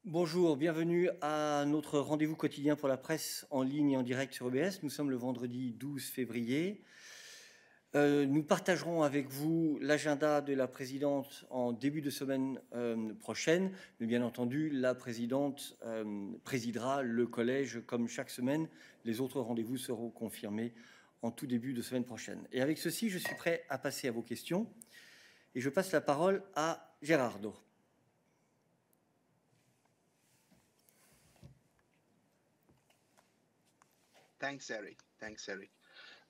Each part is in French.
Bonjour, bienvenue à notre rendez-vous quotidien pour la presse en ligne et en direct sur EBS. Nous sommes le vendredi 12 février. Nous partagerons avec vous l'agenda de la présidente en début de semaine prochaine. Mais bien entendu, la présidente présidera le collège comme chaque semaine. Les autres rendez-vous seront confirmés en tout début de semaine prochaine. Et avec ceci, je suis prêt à passer à vos questions. Et je passe la parole à Gerardo. Thanks, Eric.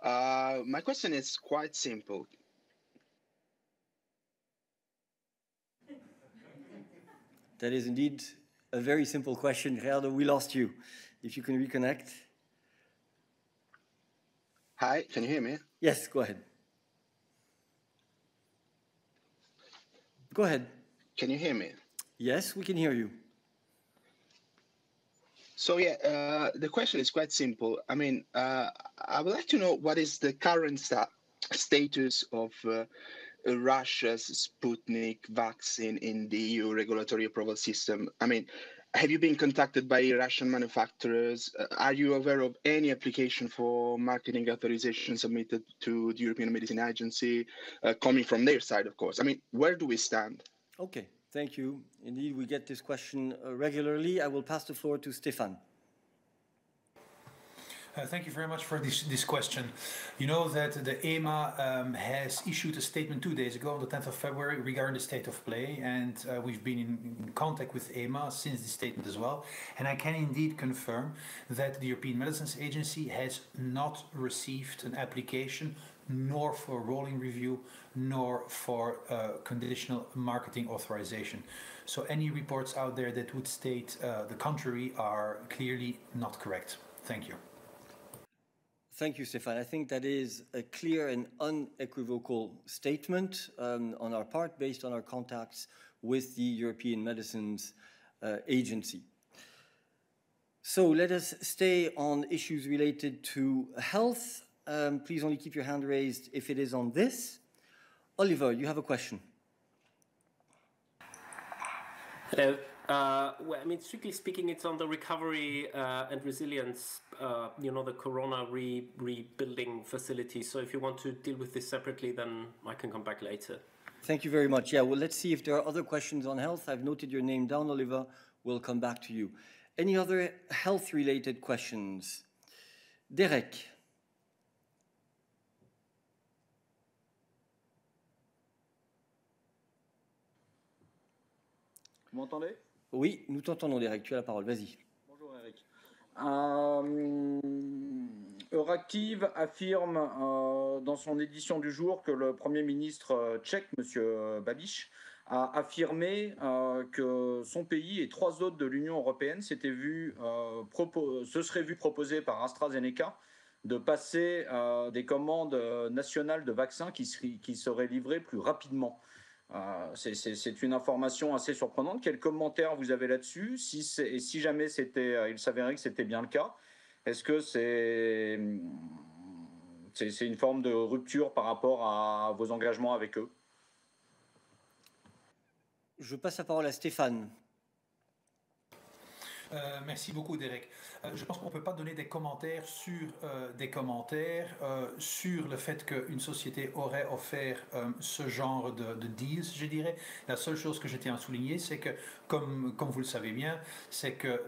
My question is quite simple. That is indeed a very simple question, Gerardo. We lost you. If you can reconnect. Hi, can you hear me? Yes, go ahead. Go ahead. Can you hear me? Yes, we can hear you. So the question is quite simple. I mean, I would like to know what is the current status of Russia's Sputnik vaccine in the EU regulatory approval system. I mean, have you been contacted by Russian manufacturers? Are you aware of any application for marketing authorization submitted to the European Medicine Agency, coming from their side, of course? I mean, where do we stand? Okay, thank you. Indeed, we get this question regularly. I will pass the floor to Stefan. Thank you very much for this question. You know that the EMA has issued a statement 2 days ago, on the 10th of February, regarding the state of play, and we've been in contact with EMA since the statement as well. And I can indeed confirm that the European Medicines Agency has not received an application, nor for rolling review, nor for conditional marketing authorization. So any reports out there that would state the contrary are clearly not correct. Thank you. Thank you, Stefan. I think that is a clear and unequivocal statement on our part, based on our contacts with the European Medicines Agency. So let us stay on issues related to health. Please only keep your hand raised if it is on this. Oliver, you have a question. Hello. Well, I mean, strictly speaking, it's on the recovery and resilience, the corona rebuilding facility. So if you want to deal with this separately, then I can come back later. Thank you very much. Yeah, well, let's see if there are other questions on health. I've noted your name down, Oliver. We'll come back to you. Any other health-related questions? Derek. Vous m'entendez? Oui, nous t'entendons, Derek. Tu as la parole. Vas-y. Bonjour, Eric. Euractiv affirme dans son édition du jour que le Premier ministre tchèque, M. Babiš, a affirmé que son pays et 3 autres de l'Union européenne se seraient vus proposer par AstraZeneca de passer des commandes nationales de vaccins qui seraient livrées plus rapidement. C'est une information assez surprenante. Quel commentaire vous avez là-dessus? Si jamais il s'avérait que c'était bien le cas, est-ce que c'est une forme de rupture par rapport à vos engagements avec eux? Je passe la parole à Stéphane. Merci beaucoup, Derek. Je pense qu'on ne peut pas donner des commentaires sur sur le fait qu'une société aurait offert ce genre de deals, je dirais. La seule chose que je tiens à souligner, c'est que, comme vous le savez bien, c'est que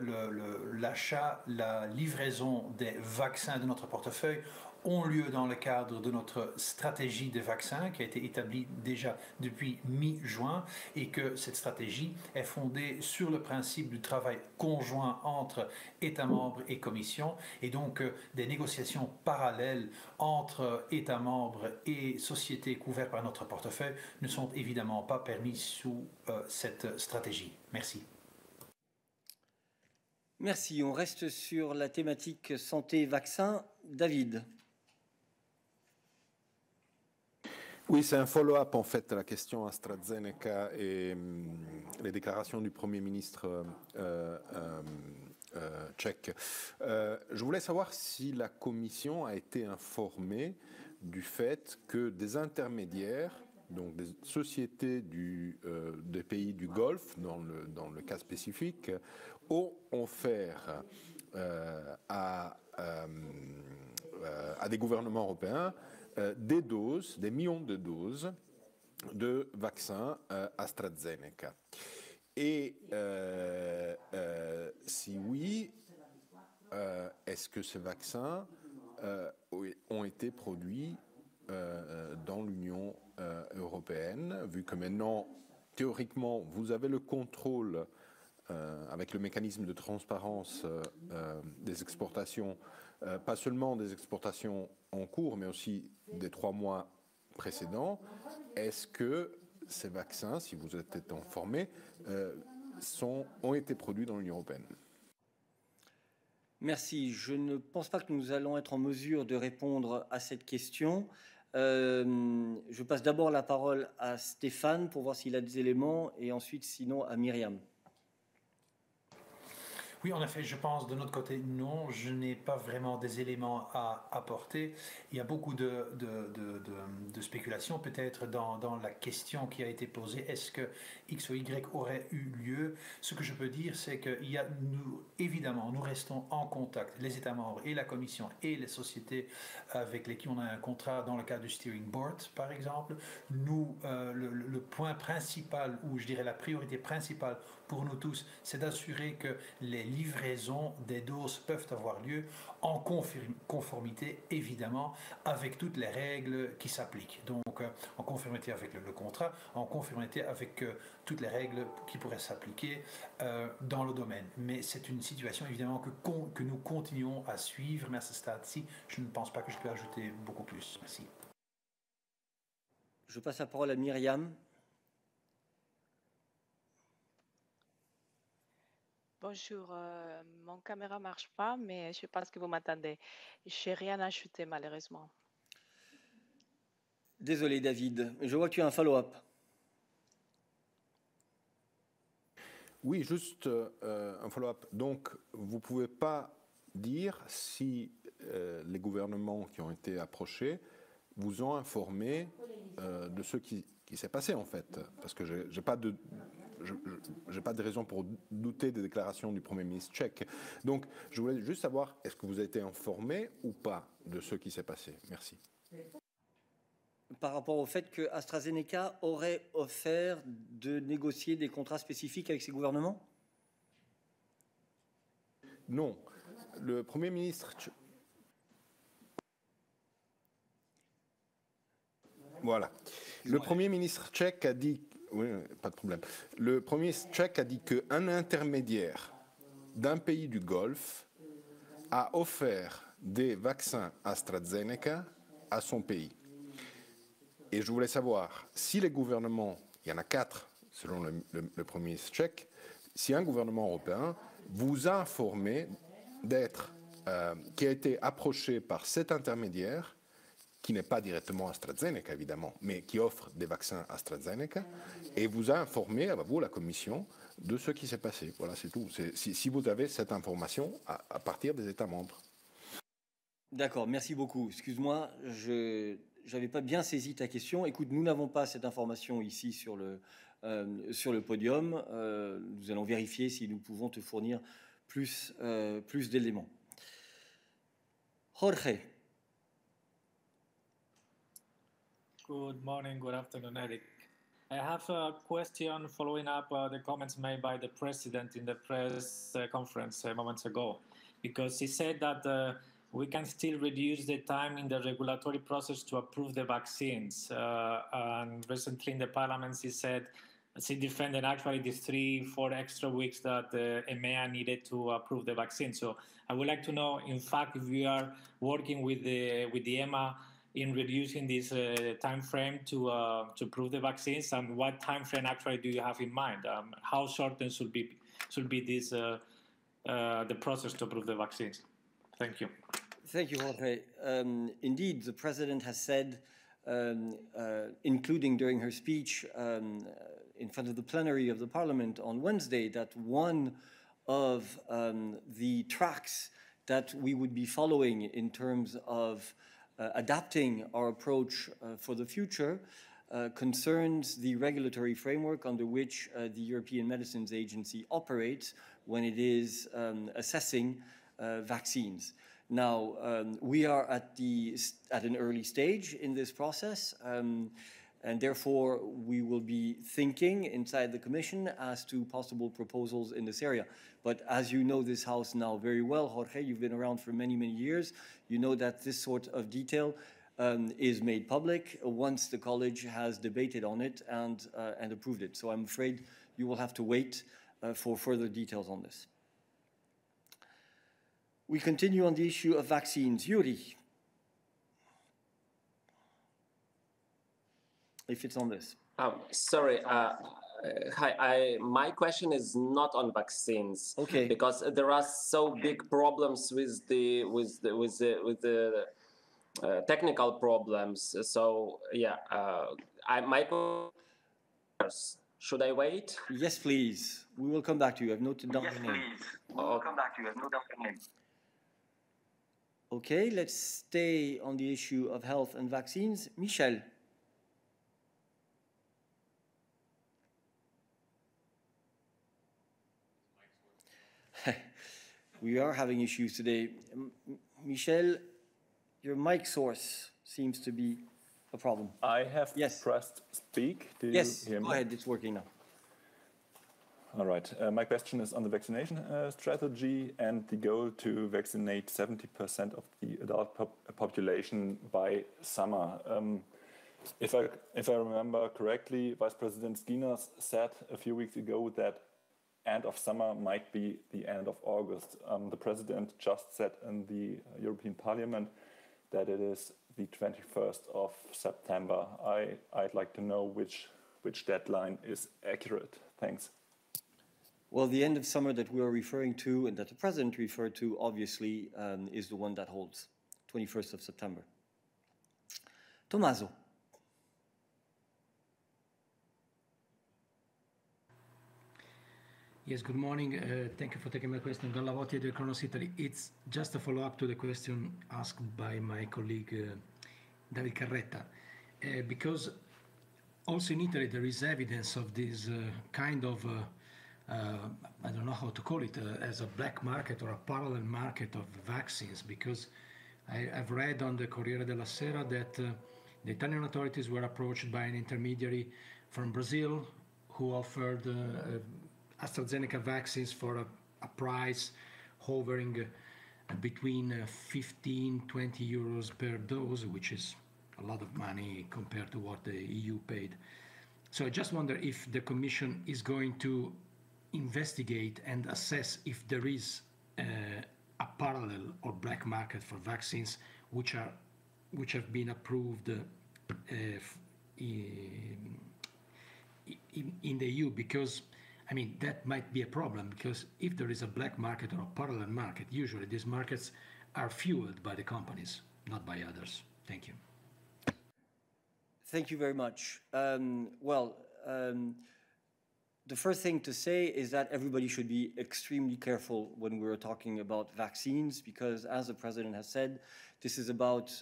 l'achat, la livraison des vaccins de notre portefeuille ont lieu dans le cadre de notre stratégie des vaccins qui a été établie déjà depuis mi-juin, et que cette stratégie est fondée sur le principe du travail conjoint entre États membres et Commission, et donc des négociations parallèles entre États membres et sociétés couvertes par notre portefeuille ne sont évidemment pas permises sous cette stratégie. Merci. Merci. On reste sur la thématique santé-vaccin. David. Oui, c'est un follow-up en fait à la question AstraZeneca et les déclarations du Premier ministre tchèque. Je voulais savoir si la Commission a été informée du fait que des intermédiaires donc des sociétés des pays du Golfe, dans le cas spécifique, ont offert à des gouvernements européens des millions de doses de vaccins AstraZeneca. Et si oui, est-ce que ces vaccins ont été produits dans l'Union européenne, vu que maintenant, théoriquement, vous avez le contrôle avec le mécanisme de transparence des exportations, pas seulement des exportations en cours, mais aussi des 3 mois précédents. Est-ce que ces vaccins, si vous êtes informés, ont été produits dans l'Union européenne? Merci. Je ne pense pas que nous allons être en mesure de répondre à cette question. Je passe d'abord la parole à Stéphane pour voir s'il a des éléments et ensuite, sinon, à Myriam. Oui, en effet, je pense de notre côté, non, je n'ai pas vraiment des éléments à apporter. Il y a beaucoup de spéculations peut-être dans la question qui a été posée. Est-ce que X ou Y aurait eu lieu? Ce que je peux dire, c'est que évidemment, nous restons en contact, les États membres et la Commission et les sociétés avec lesquelles on a un contrat dans le cadre du Steering Board, par exemple. Nous, le point principal, ou je dirais la priorité principale pour nous tous, c'est d'assurer que les livraisons des doses peuvent avoir lieu en conformité, évidemment, avec toutes les règles qui s'appliquent. Donc, en conformité avec le contrat, en conformité avec toutes les règles qui pourraient s'appliquer dans le domaine. Mais c'est une situation, évidemment, que nous continuons à suivre, mais à ce stade-ci, je ne pense pas que je peux ajouter beaucoup plus. Merci. Je passe la parole à Myriam. Bonjour, mon caméra marche pas, mais je pense que vous m'entendez. Je n'ai rien ajouté, malheureusement. Désolé, David. Je vois que tu as un follow-up. Oui, juste un follow-up. Donc, vous ne pouvez pas dire si les gouvernements qui ont été approchés vous ont informé de ce qui s'est passé, en fait. Parce que je n'ai pas de raison pour douter des déclarations du Premier ministre tchèque. Donc, je voulais juste savoir, est-ce que vous avez été informé ou pas de ce qui s'est passé? Merci. Par rapport au fait que AstraZeneca aurait offert de négocier des contrats spécifiques avec ses gouvernements? Non. Le Premier ministre... Voilà. Le Premier ministre tchèque a dit... Oui, pas de problème. Le Premier ministre tchèque a dit qu'un intermédiaire d'un pays du Golfe a offert des vaccins AstraZeneca à son pays. Et je voulais savoir si les gouvernements, il y en a 4 selon le Premier ministre tchèque, si un gouvernement européen vous a informé qui a été approché par cet intermédiaire, qui n'est pas directement AstraZeneca évidemment, mais qui offre des vaccins AstraZeneca, et vous a informé, à vous, la Commission, de ce qui s'est passé. Voilà, c'est tout. Si vous avez cette information à partir des États membres. D'accord, merci beaucoup. Excuse-moi, je n'avais pas bien saisi ta question. Écoute, nous n'avons pas cette information ici sur le podium. Nous allons vérifier si nous pouvons te fournir plus d'éléments. Jorge. Good morning, good afternoon, Eric. I have a question following up the comments made by the president in the press conference moments ago, because he said that we can still reduce the time in the regulatory process to approve the vaccines. And recently in the parliament, he defended actually these 3-4 extra weeks that EMEA needed to approve the vaccine. So I would like to know, in fact, if we are working with the EMA in reducing this time frame to approve the vaccines, and what time frame actually do you have in mind? How shortened should be this the process to approve the vaccines? Thank you. Thank you, Jorge. Indeed, the president has said, including during her speech in front of the plenary of the parliament on Wednesday, that one of the tracks that we would be following in terms of adapting our approach for the future concerns the regulatory framework under which the European Medicines Agency operates when it is assessing vaccines. Now, we are at an early stage in this process, and therefore we will be thinking inside the Commission as to possible proposals in this area. But as you know this House now very well, Jorge, you've been around for many, many years. You know that this sort of detail is made public once the College has debated on it and approved it. So I'm afraid you will have to wait for further details on this. We continue on the issue of vaccines. Yuri, if it's on this. Sorry, hi. My question is not on vaccines. Okay. Because there are so big problems with the technical problems. So yeah, should I wait? Yes, please. We will come back to you. I've noted down your name. Yes, please. We will come back to you. I've noted down your name. Okay, let's stay on the issue of health and vaccines. Michel. We are having issues today. Michel, your mic source seems to be a problem. I have pressed speak. Do you hear me? Go ahead, it's working now. All right. My question is on the vaccination strategy and the goal to vaccinate 70% of the adult population by summer. If I remember correctly, Vice President Skinas said a few weeks ago that end of summer might be the end of August. The President just said in the European Parliament that it is the 21st of September. I'd like to know which deadline is accurate. Thanks. Well, the end of summer that we are referring to and that the President referred to, obviously, is the one that holds, 21st of September. Tommaso. Yes, good morning. Thank you for taking my question. Don Lavotti, the Kronos Italy. It's just a follow-up to the question asked by my colleague David Carretta. Because also in Italy there is evidence of this kind of, I don't know how to call it, as a black market or a parallel market of vaccines. Because I've read on the Corriere della Sera that the Italian authorities were approached by an intermediary from Brazil who offered AstraZeneca vaccines for a price hovering between 15-20 euros per dose, which is a lot of money compared to what the EU paid. So I just wonder if the Commission is going to investigate and assess if there is a parallel or black market for vaccines which have been approved in the EU, because I mean, that might be a problem, because if there is a black market or a parallel market, usually these markets are fueled by the companies, not by others. Thank you. Thank you very much. The first thing to say is that everybody should be extremely careful when we're talking about vaccines, because as the President has said, this is about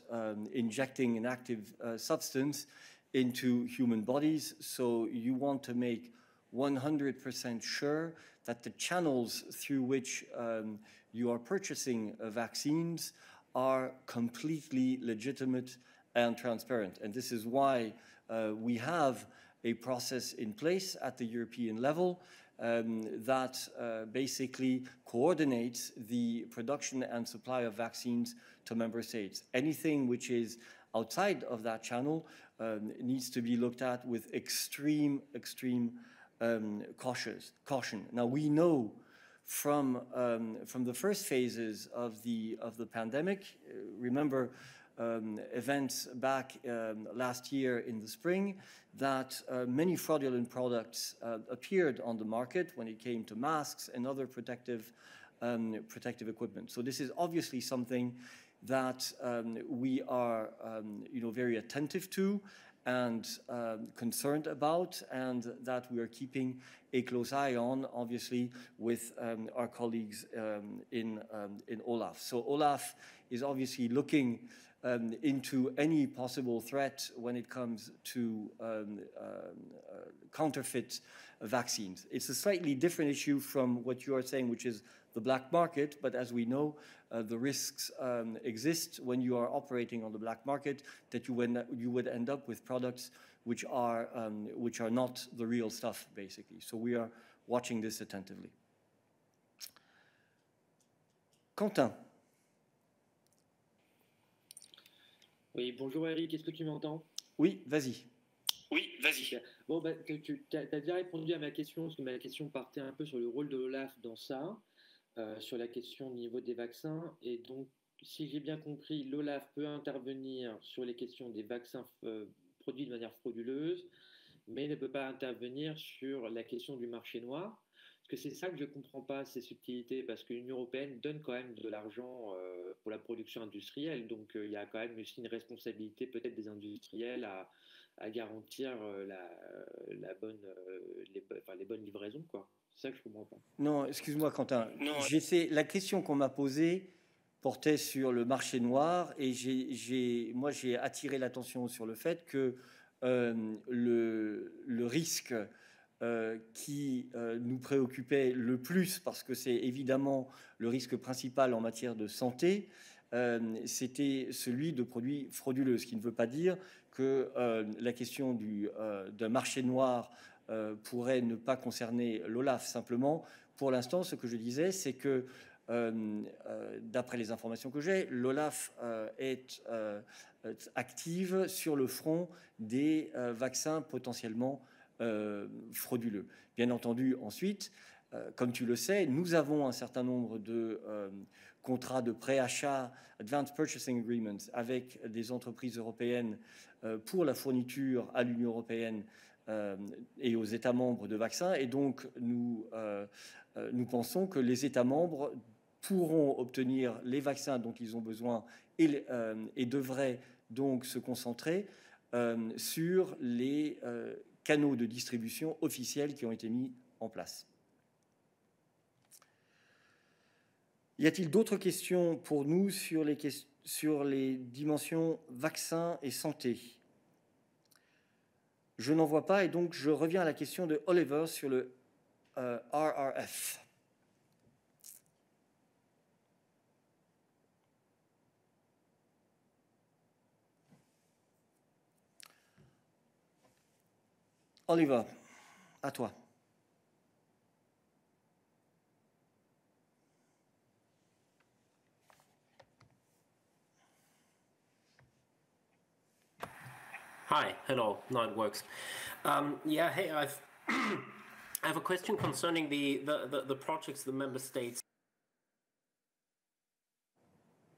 injecting an active substance into human bodies. So you want to make 100% sure that the channels through which you are purchasing vaccines are completely legitimate and transparent. And this is why we have a process in place at the European level that basically coordinates the production and supply of vaccines to member states. Anything which is outside of that channel needs to be looked at with extreme caution. Now we know from the first phases of the pandemic. Remember events back last year in the spring that many fraudulent products appeared on the market when it came to masks and other protective equipment. So this is obviously something that we are very attentive to, and concerned about, and that we are keeping a close eye on, obviously, with our colleagues in OLAF. So OLAF is obviously looking into any possible threat when it comes to counterfeit vaccines. It's a slightly different issue from what you are saying, which is the black market, but as we know, the risks exist when you are operating on the black market, that you would end up with products which are not the real stuff, basically. So we are watching this attentively. Quentin. Oui, bonjour Eric, est-ce que tu m'entends? Oui, vas-y. Oui, vas-y. Bon, bah, tu as déjà répondu à ma question, parce que ma question partait un peu sur le rôle de l'OLAF dans ça, sur la question au niveau des vaccins. Et donc, si j'ai bien compris, l'OLAF peut intervenir sur les questions des vaccins produits de manière frauduleuse, mais ne peut pas intervenir sur la question du marché noir. Parce que c'est ça que je ne comprends pas, ces subtilités, parce que l'Union européenne donne quand même de l'argent pour la production industrielle. Donc, il y a quand même aussi une responsabilité peut-être des industriels à garantir les bonnes livraisons, quoi. C'est ça que je ne comprends pas. Non, excuse-moi Quentin. La question qu'on m'a posée portait sur le marché noir et moi j'ai attiré l'attention sur le fait que le risque qui nous préoccupait le plus, parce que c'est évidemment le risque principal en matière de santé, c'était celui de produits frauduleux, ce qui ne veut pas dire que la question d'un marché noir pourrait ne pas concerner l'OLAF. Simplement, pour l'instant, ce que je disais, c'est que d'après les informations que j'ai, l'OLAF est active sur le front des vaccins potentiellement frauduleux. Bien entendu, ensuite, comme tu le sais, nous avons un certain nombre de contrats de préachat, Advanced Purchasing Agreements, avec des entreprises européennes pour la fourniture à l'Union européenne et aux États membres de vaccins. Et donc, nous pensons que les États membres pourront obtenir les vaccins dont ils ont besoin et devraient donc se concentrer sur les canaux de distribution officiels qui ont été mis en place. Y a-t-il d'autres questions pour nous sur les dimensions vaccins et santé? Je n'en vois pas et donc je reviens à la question de Oliver sur le RRF. Oliver, à toi. Hi, hello. Now it works. Yeah, hey, I have a question concerning the projects the member states.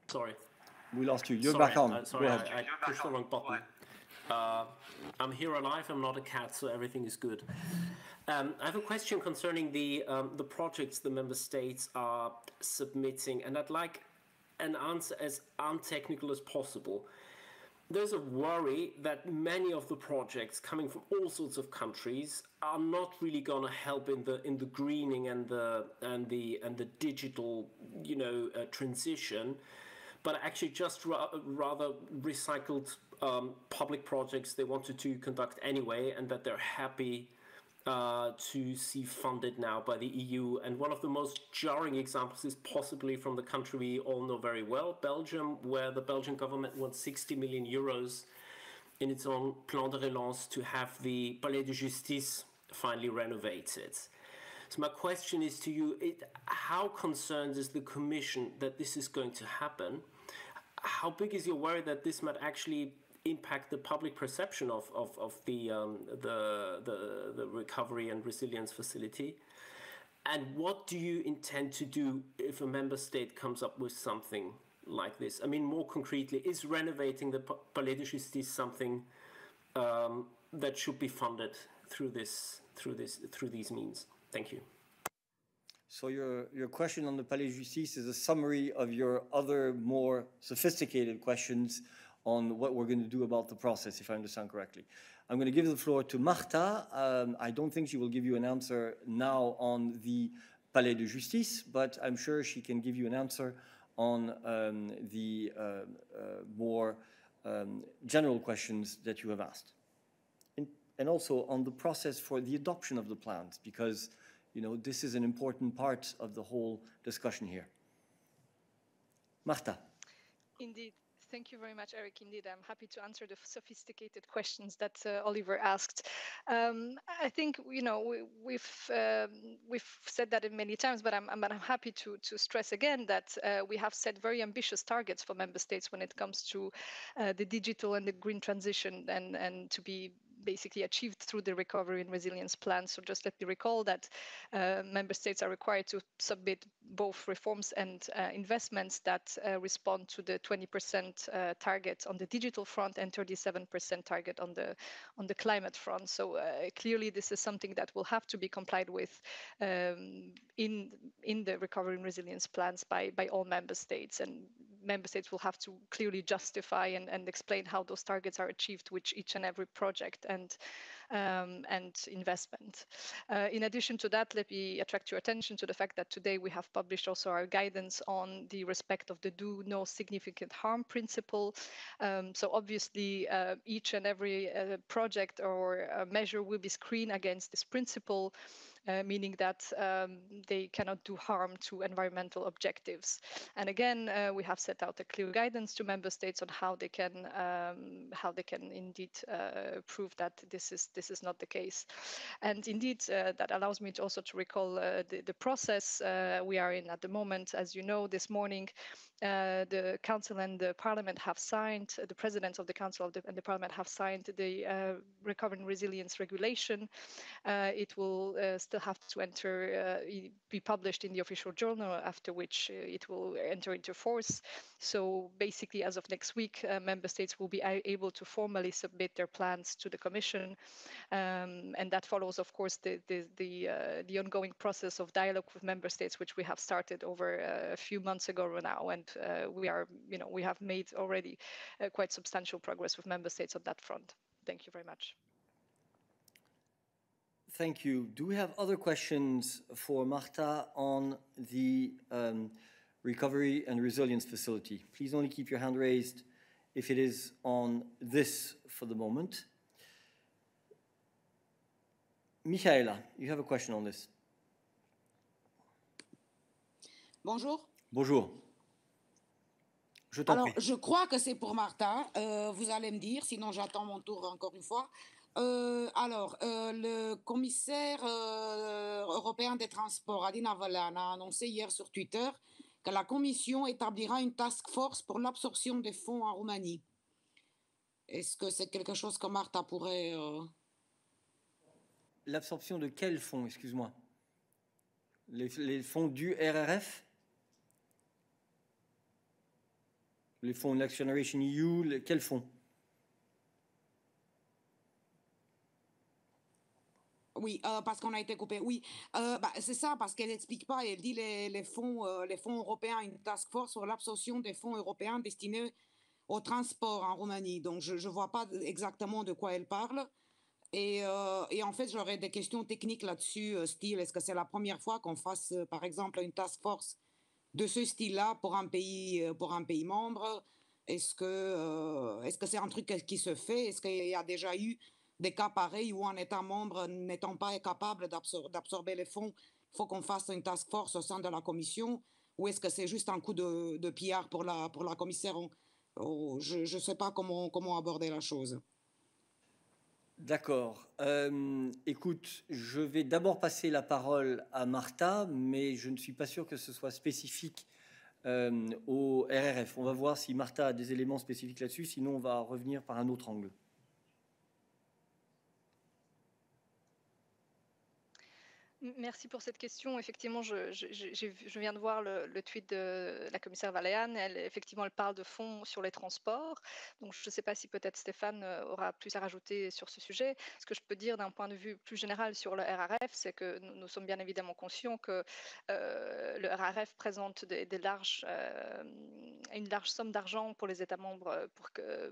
Sorry. We lost you. You're back on. Sorry, I pushed the wrong button. I'm here alive. I'm not a cat, so everything is good. I have a question concerning the projects the member states are submitting, and I'd like an answer as untechnical as possible. There's a worry that many of the projects coming from all sorts of countries are not really going to help in the greening and the digital, transition, but actually just rather recycled public projects they wanted to conduct anyway, and that they're happy to see funded now by the EU. And one of the most jarring examples is possibly from the country we all know very well, Belgium, where the Belgian government wants 60 million euros in its own plan de relance to have the Palais de Justice finally renovated. So my question is to you, how concerned is the Commission that this is going to happen? How big is your worry that this might actually impact the public perception of the recovery and resilience facility? And what do you intend to do if a member state comes up with something like this? I mean, more concretely, is renovating the Palais de Justice something that should be funded through these means? Thank you. So your question on the Palais de Justice is a summary of your other more sophisticated questions on what we're going to do about the process, if I understand correctly. I'm going to give the floor to Marta. I don't think she will give you an answer now on the Palais de Justice, but I'm sure she can give you an answer on the more general questions that you have asked. And also on the process for the adoption of the plans, because this is an important part of the whole discussion here. Marta. Indeed. Thank you very much, Eric. Indeed, I'm happy to answer the sophisticated questions that Oliver asked. I think we've said that many times, but I'm happy to stress again that we have set very ambitious targets for member states when it comes to the digital and the green transition, and to be basically achieved through the recovery and resilience plan. So just let me recall that member states are required to submit both reforms and investments that respond to the 20% target on the digital front and 37% target on the climate front. So clearly this is something that will have to be complied with in the recovery and resilience plans by all member states, and member states will have to clearly justify and explain how those targets are achieved with each and every project and investment. In addition to that, let me attract your attention to the fact that today we have published also our guidance on the respect of the do no significant harm principle. So obviously each and every project or measure will be screened against this principle, meaning that they cannot do harm to environmental objectives. And again, we have set out a clear guidance to member states on how they can indeed prove that this is not the case. And indeed, that allows me to also to recall the process we are in at the moment. As you know, this morning, the Council and the Parliament have signed, the Presidents of the Council and the Parliament have signed the Recovery and Resilience Regulation. It will still have to be published in the official journal, after which it will enter into force. So basically, as of next week, member states will be able to formally submit their plans to the Commission, and that follows, of course, the ongoing process of dialogue with member states, which we have started over a few months ago now, and we have made already quite substantial progress with member states on that front. Thank you very much. Thank you. Do we have other questions for Marta on the Recovery and Resilience Facility? Please only keep your hand raised if it is on this for the moment. Michaela, you have a question on this. Bonjour. Bonjour. Je t'en prie. Je crois que c'est pour Marta. Vous allez me dire, sinon j'attends mon tour encore une fois. Le commissaire européen des transports, Adina Vălean, a annoncé hier sur Twitter que la Commission établira une task force pour l'absorption des fonds en Roumanie. Est-ce que c'est quelque chose que Marta pourrait... L'absorption de quels fonds, excuse-moi? Les fonds du RRF? Les fonds Next Generation EU, quels fonds? Oui, parce qu'on a été coupé. Oui, c'est ça, parce qu'elle n'explique pas. Elle dit les fonds européens, une task force sur l'absorption des fonds européens destinés au transport en Roumanie. Donc, je ne vois pas exactement de quoi elle parle. Et en fait, j'aurais des questions techniques là-dessus, style, est-ce que c'est la première fois qu'on fasse, par exemple, une task force de ce style-là pour un pays membre? Est-ce que c'est un truc qui se fait? Est-ce qu'il y a déjà eu des cas pareils où un État membre n'étant pas capable d'absorber les fonds, il faut qu'on fasse une task force au sein de la Commission? Ou est-ce que c'est juste un coup de PR pour la commissaire? Je ne sais pas comment aborder la chose. D'accord. Écoute, je vais d'abord passer la parole à Marta, mais je ne suis pas sûr que ce soit spécifique au RRF. On va voir si Marta a des éléments spécifiques là-dessus, sinon on va revenir par un autre angle. Merci pour cette question. Effectivement, je viens de voir le tweet de la commissaire Vălean. Elle parle de fonds sur les transports. Donc, je ne sais pas si peut-être Stéphane aura plus à rajouter sur ce sujet. Ce que je peux dire d'un point de vue plus général sur le RRF, c'est que nous sommes bien évidemment conscients que le RRF présente une large somme d'argent pour les États membres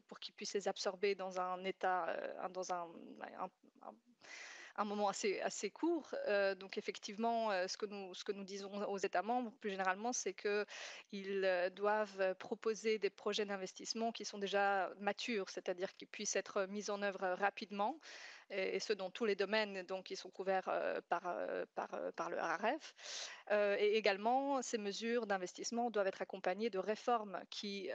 pour qu'ils puissent les absorber dans un état, dans un moment assez court. Donc effectivement, ce que nous disons aux États membres plus généralement, c'est qu'ils doivent proposer des projets d'investissement qui sont déjà matures, c'est-à-dire qui puissent être mis en œuvre rapidement, et ce dans tous les domaines donc, qui sont couverts par le RRF. Et également, ces mesures d'investissement doivent être accompagnées de réformes qui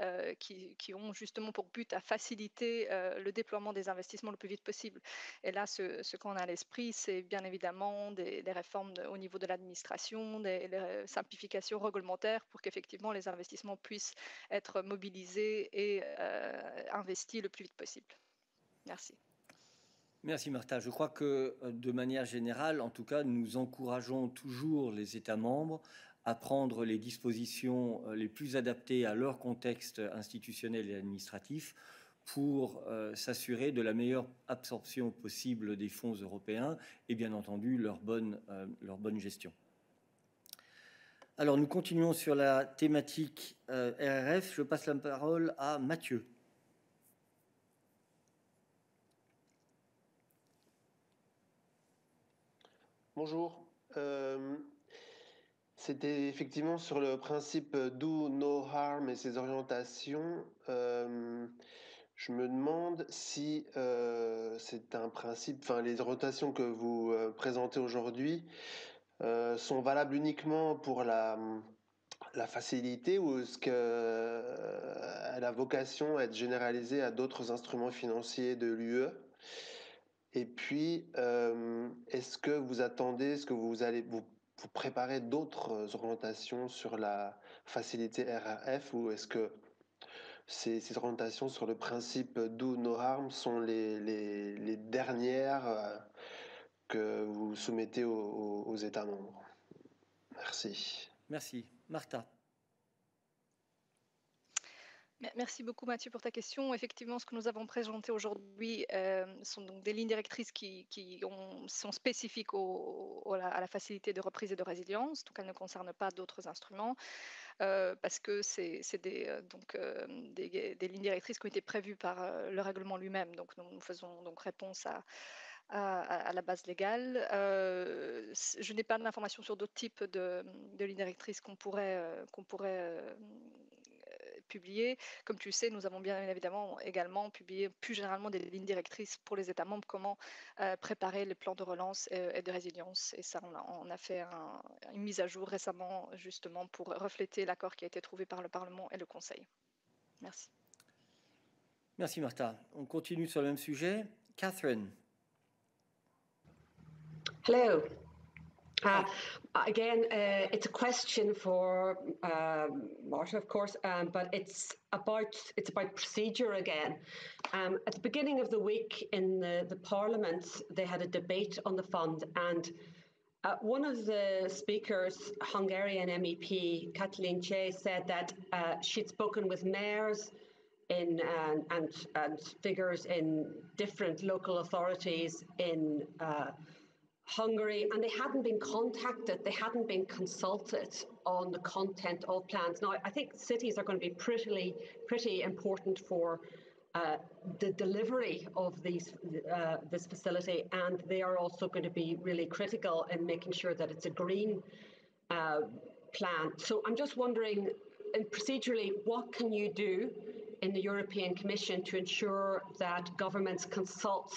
ont justement pour but à faciliter le déploiement des investissements le plus vite possible. Et là, ce qu'on a à l'esprit, c'est bien évidemment des réformes au niveau de l'administration, des simplifications réglementaires pour qu'effectivement les investissements puissent être mobilisés et investis le plus vite possible. Merci. Merci Martha. Je crois que de manière générale, en tout cas, nous encourageons toujours les États membres à prendre les dispositions les plus adaptées à leur contexte institutionnel et administratif pour s'assurer de la meilleure absorption possible des fonds européens et bien entendu leur bonne gestion. Alors nous continuons sur la thématique RRF. Je passe la parole à Mathieu. Bonjour. C'était effectivement sur le principe do no harm et ses orientations. Je me demande si c'est un principe, enfin les orientations que vous présentez aujourd'hui sont valables uniquement pour la facilité ou est-ce qu'elle a vocation à être généralisée à d'autres instruments financiers de l'UE? Et puis, est-ce que vous attendez, est-ce que vous allez vous préparer d'autres orientations sur la facilité RRF ou est-ce que ces orientations sur le principe do no harm sont les dernières que vous soumettez aux États membres? Merci. Merci. Martha. Merci beaucoup Mathieu pour ta question. Effectivement, ce que nous avons présenté aujourd'hui sont donc des lignes directrices qui sont spécifiques à la facilité de reprise et de résilience, donc elles ne concernent pas d'autres instruments parce que c'est des lignes directrices qui ont été prévues par le règlement lui-même. Donc nous faisons donc réponse à la base légale. Je n'ai pas d'informations sur d'autres types de lignes directrices qu'on pourrait publier. Comme tu le sais, nous avons bien évidemment également publié plus généralement des lignes directrices pour les États membres, comment préparer les plans de relance et de résilience. Et ça, on a fait une mise à jour récemment justement pour refléter l'accord qui a été trouvé par le Parlement et le Conseil. Merci. Merci Martha. On continue sur le même sujet. Catherine. Hello. Again, it's a question for Marta, of course, but it's about procedure again. At the beginning of the week in the Parliament, they had a debate on the fund, and one of the speakers, Hungarian MEP Katalin Cseh, said that she'd spoken with mayors and figures in different local authorities in Hungary, and they hadn't been contacted, they hadn't been consulted on the content of plans. Now, I think cities are going to be pretty important for the delivery of this facility, and they are also going to be really critical in making sure that it's a green plan. So I'm just wondering, procedurally, what can you do in the European Commission to ensure that governments consult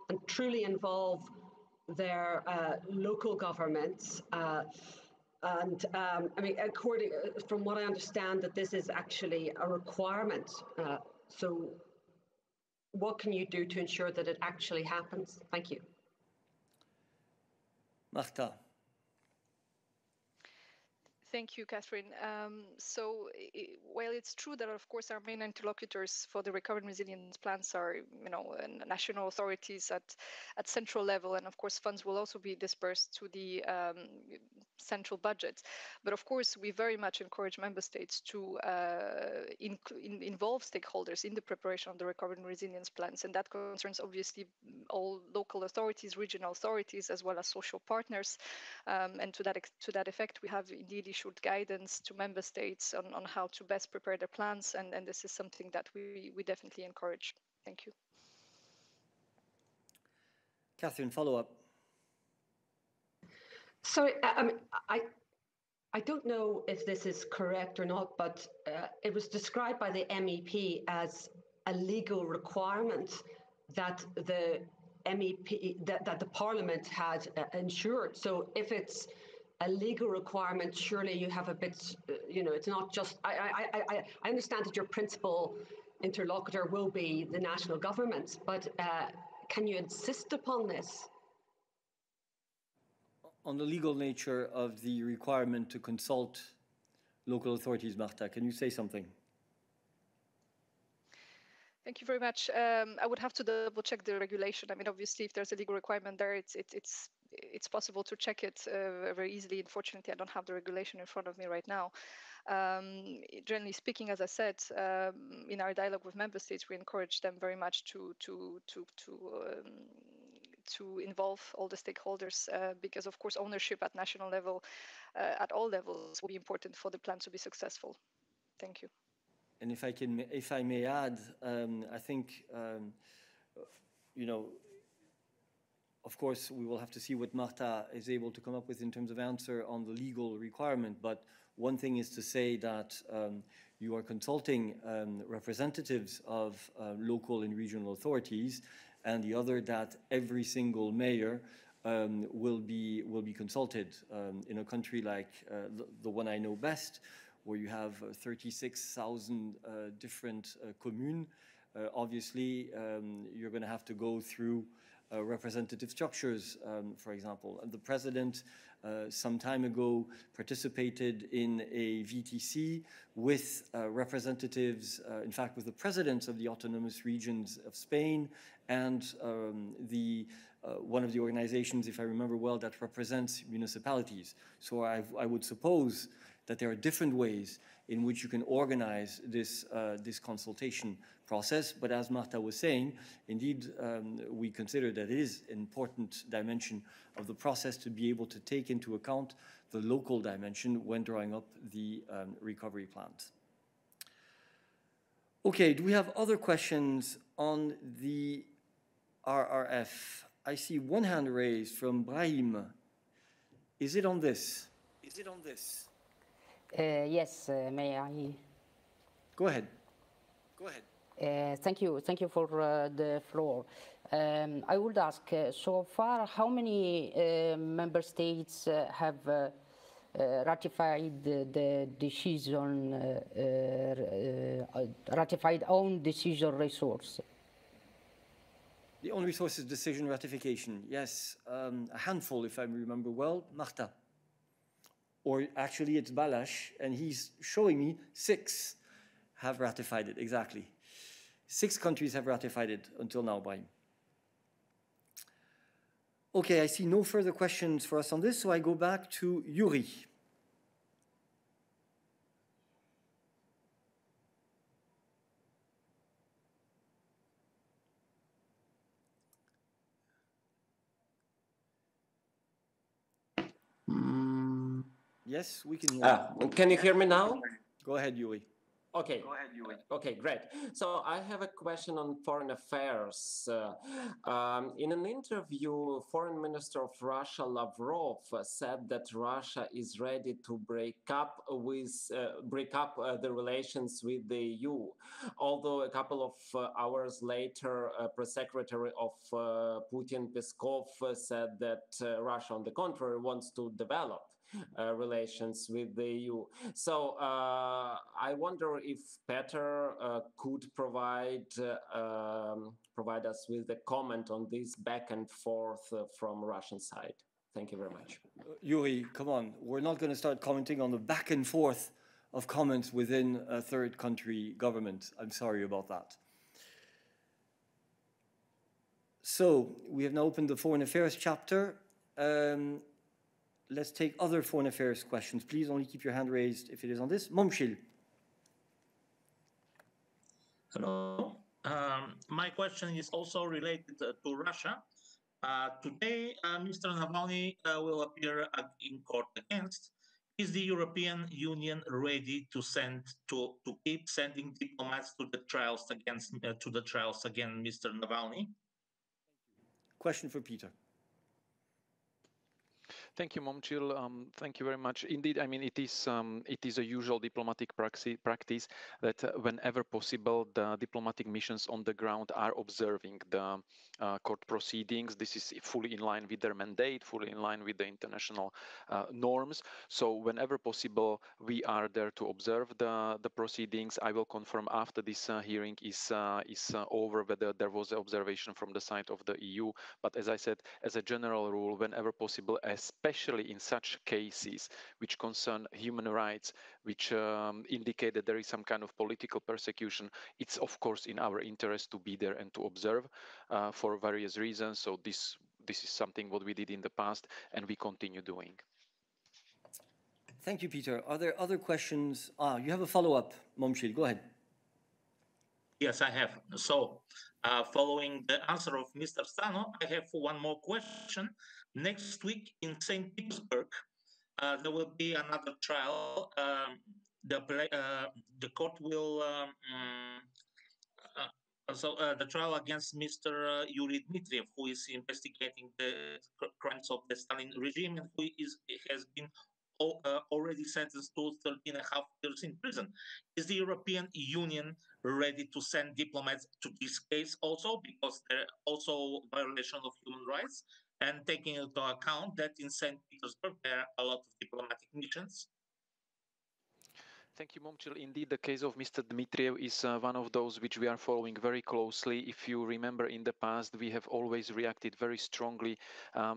and truly involve their local governments, I mean, from what I understand, that this is actually a requirement. So, what can you do to ensure that it actually happens? Thank you. Martha. Thank you, Catherine. While it's true that, of course, our main interlocutors for the recovery and resilience plans are, national authorities at central level, and of course, funds will also be dispersed to the central budget. But of course, we very much encourage member states to involve stakeholders in the preparation of the recovery and resilience plans, and that concerns obviously all local authorities, regional authorities, as well as social partners. And to that effect, we have indeed issued guidance to member states on how to best prepare their plans, and this is something that we definitely encourage. Thank you. Catherine, follow up. Sorry, I don't know if this is correct or not, but it was described by the MEP as a legal requirement that the MEP, that the Parliament had ensured. So if it's a legal requirement, surely you have a bit, it's not just, I understand that your principal interlocutor will be the national government, but can you insist upon this? On the legal nature of the requirement to consult local authorities, Marta, can you say something? Thank you very much. I would have to double check the regulation. I mean, obviously, if there's a legal requirement there, it's possible to check it very easily. Unfortunately, I don't have the regulation in front of me right now. Generally speaking, as I said, in our dialogue with member states, we encourage them very much to involve all the stakeholders, because of course ownership at national level, at all levels, will be important for the plan to be successful. Thank you. And if I may add, I think of course we will have to see what Marta is able to come up with in terms of answer on the legal requirement. But one thing is to say that you are consulting representatives of local and regional authorities, and the other that every single mayor will be consulted. In a country like the one I know best, where you have 36,000 different communes, obviously you're going to have to go through representative structures, for example. And the president some time ago participated in a VTC with representatives, in fact with the presidents of the autonomous regions of Spain and one of the organizations, if I remember well, that represents municipalities. So I would suppose that there are different ways in which you can organize this consultation process. But as Marta was saying, indeed, we consider that it is an important dimension of the process to be able to take into account the local dimension when drawing up the recovery plans. Okay, do we have other questions on the RRF? I see one hand raised from Brahim. Is it on this? Is it on this? Yes, may I? Go ahead. Go ahead. Thank you for the floor. I would ask, so far, how many member states have ratified the decision, ratified own decision resource? The own resources decision ratification, yes, a handful, if I remember well. Marta. Or actually it's Balázs, and he's showing me 6 have ratified it, exactly. 6 countries have ratified it until now, Brahim. Okay, I see no further questions for us on this, so I go back to Yuri. Yes, we can hear you. Can you hear me now? Go ahead, Yuri. Okay. Go ahead, Yuri. Okay, great. So I have a question on foreign affairs. In an interview, Foreign Minister of Russia, Lavrov, said that Russia is ready to break up the relations with the EU. Although a couple of hours later, Press Secretary of Putin, Peskov, said that Russia, on the contrary, wants to develop relations with the EU. So I wonder if Peter could provide us with a comment on this back and forth from Russian side. Thank you very much. Yuri, come on. We're not going to start commenting on the back and forth of comments within a third country government. I'm sorry about that. So we have now opened the Foreign Affairs chapter. Let's take other foreign affairs questions. Please only keep your hand raised if it is on this. Momchil. Hello. My question is also related to Russia. Today, Mr. Navalny will appear in court against. Is the European Union ready to keep sending diplomats to the trials against Mr. Navalny? Question for Peter. Thank you, Momchil. Thank you very much. Indeed, I mean, it is a usual diplomatic practice that whenever possible, the diplomatic missions on the ground are observing the court proceedings. This is fully in line with their mandate, fully in line with the international norms. So whenever possible, we are there to observe the proceedings. I will confirm after this hearing is over whether there was an observation from the side of the EU. But as I said, as a general rule, whenever possible, especially in such cases which concern human rights, which indicate that there is some kind of political persecution, it's of course in our interest to be there and to observe for various reasons. So this is something what we did in the past and we continue doing. Thank you, Peter. Are there other questions? You have a follow-up, Momchil. Go ahead. Yes, I have. So, following the answer of Mr. Stano, I have one more question. Next week in St. Petersburg, there will be another trial. The court will the trial against Mr. Yuri Dmitriev, who is investigating the crimes of the Stalin regime and who has been already sentenced to 13.5 years in prison. Is the European Union ready to send diplomats to this case also, because there are also violation of human rights, and taking into account that in St. Petersburg there are a lot of diplomatic missions? Thank you, Momchil. Indeed, the case of Mr. Dmitriev is one of those which we are following very closely. If you remember, in the past, we have always reacted very strongly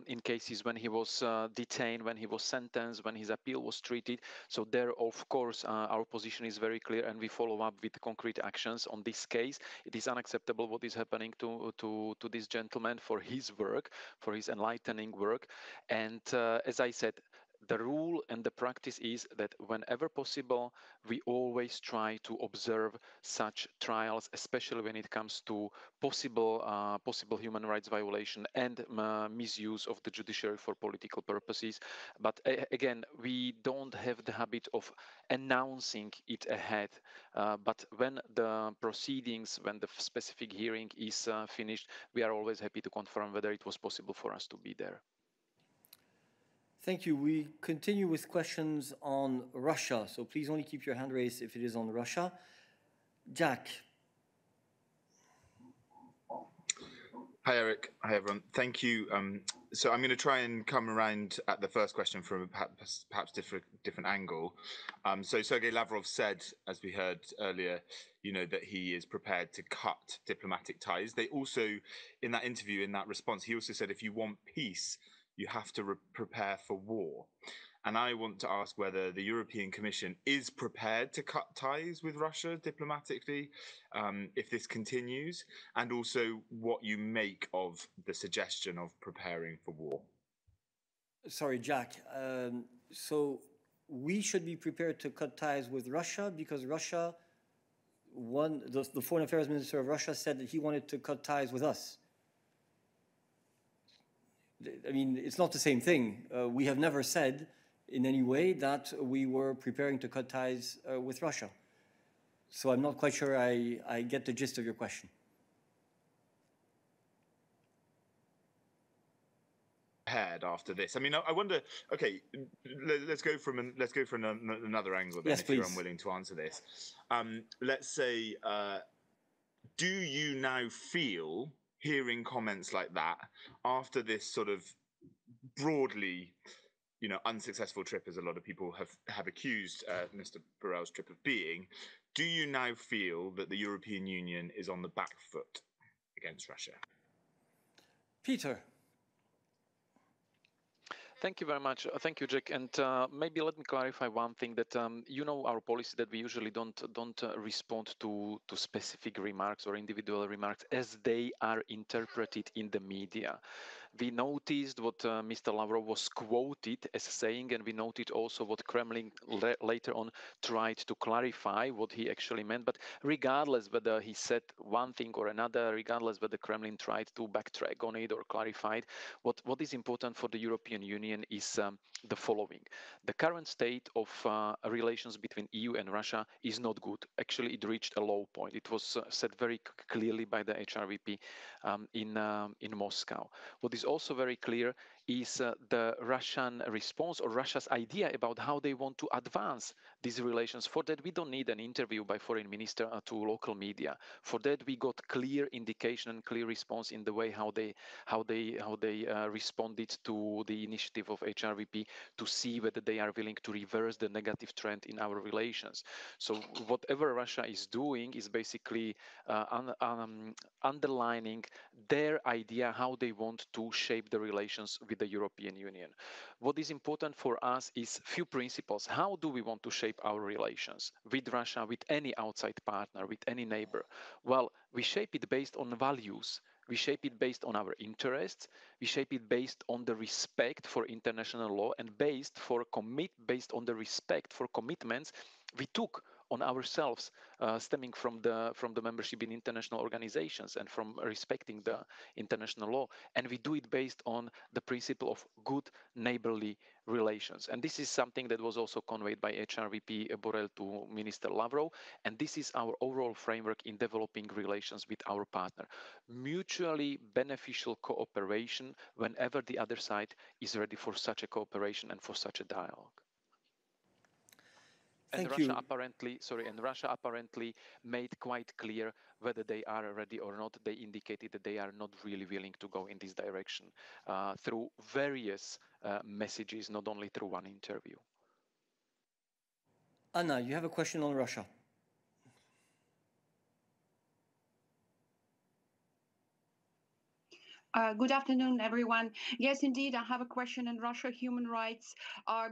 in cases when he was detained, when he was sentenced, when his appeal was treated. So there, of course, our position is very clear and we follow up with concrete actions on this case. It is unacceptable what is happening to this gentleman for his work, for his enlightening work. And as I said, the rule and the practice is that whenever possible, we always try to observe such trials, especially when it comes to possible human rights violation and misuse of the judiciary for political purposes. But again, we don't have the habit of announcing it ahead. But when the proceedings, when the specific hearing is finished, we are always happy to confirm whether it was possible for us to be there. Thank you. We continue with questions on Russia. So please only keep your hand raised if it is on Russia. Jack. Hi, Eric. Hi, everyone. Thank you. So I'm going to try and come around at the first question from a perhaps different angle. So Sergei Lavrov said, as we heard earlier, that he is prepared to cut diplomatic ties. They also, in that interview, in that response, he also said, if you want peace, you have to prepare for war. And I want to ask whether the European Commission is prepared to cut ties with Russia diplomatically if this continues, and also what you make of the suggestion of preparing for war. Sorry, Jack. So we should be prepared to cut ties with Russia because Russia, the Foreign Affairs Minister of Russia said that he wanted to cut ties with us. I mean, it's not the same thing. We have never said in any way that we were preparing to cut ties with Russia. So I'm not quite sure I get the gist of your question. Ahead after this, I mean, I wonder. Okay, let's go from another angle then, yes, if please. You're unwilling to answer this. Let's say, do you now feel, hearing comments like that after this sort of broadly, unsuccessful trip, as a lot of people have accused Mr. Borrell's trip of being, do you now feel that the European Union is on the back foot against Russia? Peter. Thank you very much. Thank you, Jack. And maybe let me clarify one thing that you know our policy that we usually don't respond to specific remarks or individual remarks as they are interpreted in the media. We noticed what Mr. Lavrov was quoted as saying, and we noted also what Kremlin later on tried to clarify what he actually meant. But regardless whether he said one thing or another, regardless whether Kremlin tried to backtrack on it or clarify it, what is important for the European Union is the following. The current state of relations between EU and Russia is not good. Actually, it reached a low point. It was said very clearly by the HRVP in Moscow. What is also very clear is the Russian response or Russia's idea about how they want to advance these relations. For that, we don't need an interview by foreign minister to local media. For that, we got clear indication and clear response in the way how they responded to the initiative of HRVP to see whether they are willing to reverse the negative trend in our relations. So whatever Russia is doing is basically underlining their idea how they want to shape the relations with the European Union. What is important for us is few principles. How do we want to shape our relations with Russia, with any outside partner, with any neighbor? Well, we shape it based on values. We shape it based on our interests. We shape it based on the respect for international law and based on the respect for commitments we took on ourselves, stemming from the membership in international organizations and from respecting the international law. And we do it based on the principle of good neighborly relations. And this is something that was also conveyed by HRVP Borrell to Minister Lavrov. And this is our overall framework in developing relations with our partner. Mutually beneficial cooperation whenever the other side is ready for such a cooperation and for such a dialogue. And Russia apparently made quite clear whether they are ready or not. They indicated that they are not really willing to go in this direction through various messages, not only through one interview. Anna, you have a question on Russia. Good afternoon, everyone. Yes, indeed, I have a question on Russia human rights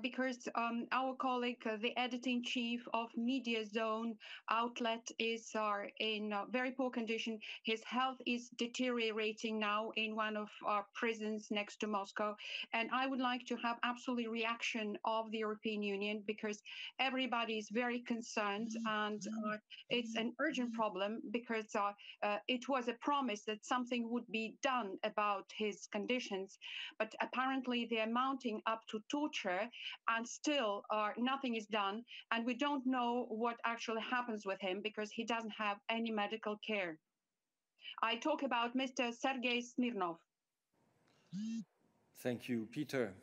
because our colleague, the editor-in-chief of Media Zone outlet, is in very poor condition. His health is deteriorating now in one of our prisons next to Moscow. And I would like to have absolute reaction of the European Union because everybody is very concerned and it's an urgent problem because it was a promise that something would be done about his conditions, but apparently they're mounting up to torture and still nothing is done. And we don't know what actually happens with him because he doesn't have any medical care. I talk about Mr. Sergei Smirnov. Thank you, Peter.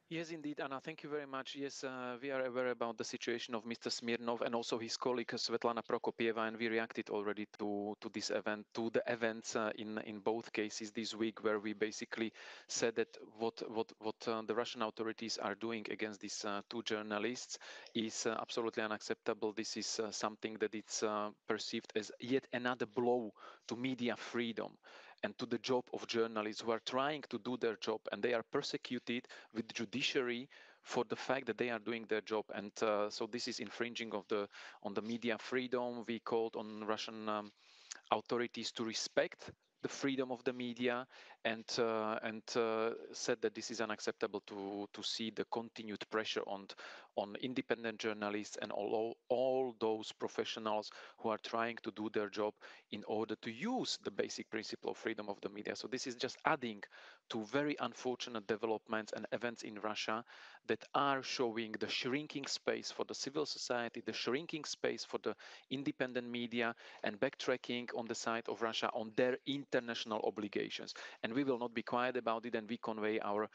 Yes, indeed, Anna, thank you very much. Yes, we are aware about the situation of Mr. Smirnov and also his colleague Svetlana Prokopieva, and we reacted already to this event, to the events in both cases this week, where we basically said that what the Russian authorities are doing against these two journalists is absolutely unacceptable. This is something that it's perceived as yet another blow to media freedom and to the job of journalists who are trying to do their job, and they are persecuted with the judiciary for the fact that they are doing their job. And so this is infringing on the media freedom. We called on Russian authorities to respect the freedom of the media and said that this is unacceptable to see the continued pressure on independent journalists and all those professionals who are trying to do their job in order to use the basic principle of freedom of the media. So this is just adding to very unfortunate developments and events in Russia that are showing the shrinking space for the civil society, the shrinking space for the independent media, and backtracking on the side of Russia on their international obligations. And we will not be quiet about it, and we convey our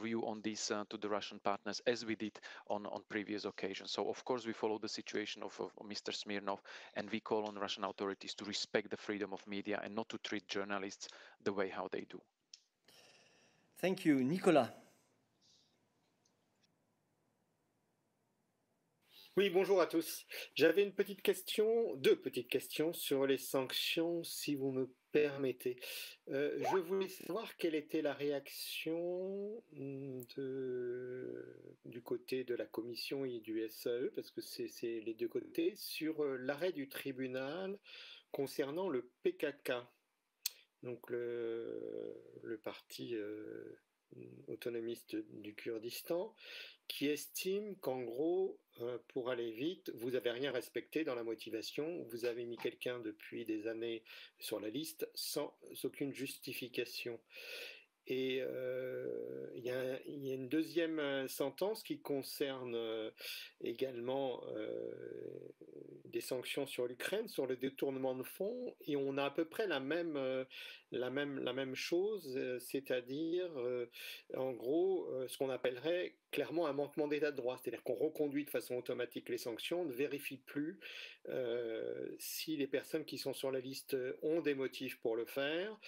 view on this to the Russian partners as we did on previous occasions. So of course we follow the situation of Mr. Smirnov, and we call on Russian authorities to respect the freedom of media and not to treat journalists the way how they do. Thank you. Nicolas. Oui, bonjour à tous. J'avais deux petites questions sur les sanctions, si vous me permettez. Je voulais savoir quelle était la réaction du côté de la Commission et du SAE, parce que c'est les deux côtés, sur l'arrêt du tribunal concernant le PKK, donc le parti autonomiste du Kurdistan, qui estime qu'en gros, pour aller vite, vous n'avez rien respecté dans la motivation, vous avez mis quelqu'un depuis des années sur la liste sans aucune justification. Et il y a une deuxième sentence qui concerne également des sanctions sur l'Ukraine, sur le détournement de fonds, et on a à peu près la même chose, c'est-à-dire en gros ce qu'on appellerait clairement un manquement d'état de droit, c'est-à-dire qu'on reconduit de façon automatique les sanctions, on ne vérifie plus si les personnes qui sont sur la liste ont des motifs pour le faire,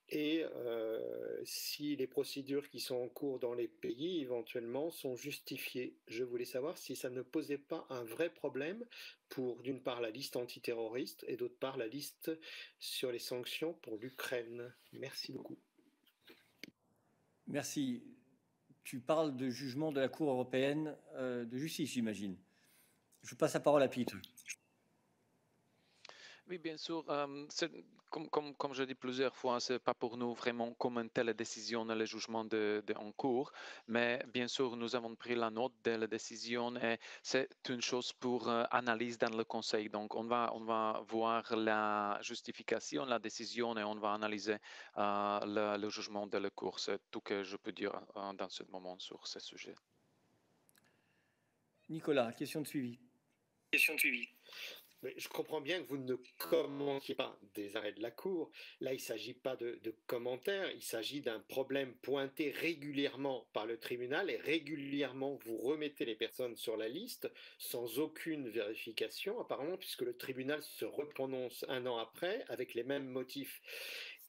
et si les procédures qui sont en cours dans les pays éventuellement sont justifiées. Je voulais savoir si ça ne posait pas un vrai problème pour d'une part la liste antiterroriste et d'autre part la liste sur les sanctions pour l'Ukraine. Merci beaucoup. Merci. Tu parles de jugement de la Cour européenne de justice, j'imagine. Je passe la parole à Peter. Oui, bien sûr. Comme je dis plusieurs fois, ce n'est pas pour nous vraiment commenter les décisions et les jugements en cours, mais bien sûr, nous avons pris la note de la décision et c'est une chose pour analyse dans le Conseil. Donc, on va voir la justification, la décision et on va analyser le jugement de la Cour. C'est tout ce que je peux dire dans ce moment sur ce sujet. Nicolas, question de suivi. Mais je comprends bien que vous ne commentiez pas des arrêts de la Cour. Là, il ne s'agit pas de commentaires, il s'agit d'un problème pointé régulièrement par le tribunal et régulièrement vous remettez les personnes sur la liste sans aucune vérification, apparemment, puisque le tribunal se reprononce un an après avec les mêmes motifs.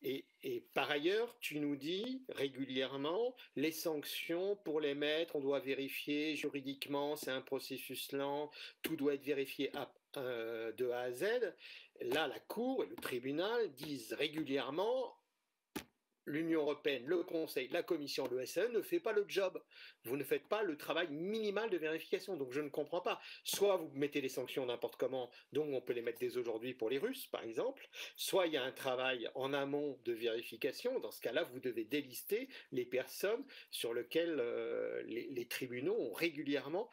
Et par ailleurs, tu nous dis régulièrement, les sanctions, pour les mettre, on doit vérifier juridiquement, c'est un processus lent, tout doit être vérifié de A à Z. Là, la Cour et le tribunal disent régulièrement, l'Union européenne, le Conseil, la Commission, le SAE ne fait pas le job. Vous ne faites pas le travail minimal de vérification. Donc je ne comprends pas. Soit vous mettez les sanctions n'importe comment, donc on peut les mettre dès aujourd'hui pour les Russes, par exemple. Soit il y a un travail en amont de vérification. Dans ce cas-là, vous devez délister les personnes sur lesquelles les tribunaux ont régulièrement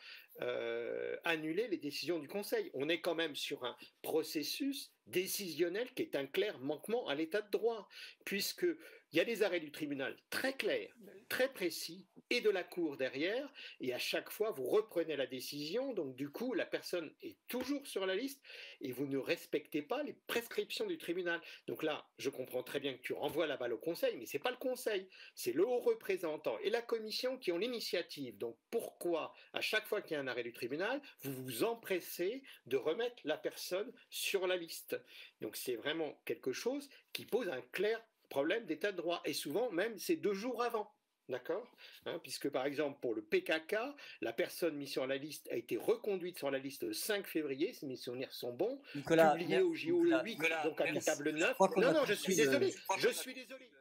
annulé les décisions du Conseil. On est quand même sur un processus décisionnel qui est un clair manquement à l'état de droit, puisque il y a des arrêts du tribunal très clairs, très précis, et de la Cour derrière, et à chaque fois vous reprenez la décision, donc du coup la personne est toujours sur la liste, et vous ne respectez pas les prescriptions du tribunal. Donc là, je comprends très bien que tu renvoies la balle au Conseil, mais c'est pas le Conseil, c'est le haut représentant et la Commission qui ont l'initiative. Donc pourquoi, à chaque fois qu'il y a un arrêt du tribunal, vous vous empressez de remettre la personne sur la liste? Donc c'est vraiment quelque chose qui pose un clair problème d'état de droit, et souvent même c'est 2 jours avant, d'accord, puisque par exemple pour le PKK, la personne mise sur la liste a été reconduite sur la liste le 5 février, si mes souvenirs sont bons, Nicolas, publiée au JO le 8, donc applicable le 9. Non, je suis désolé,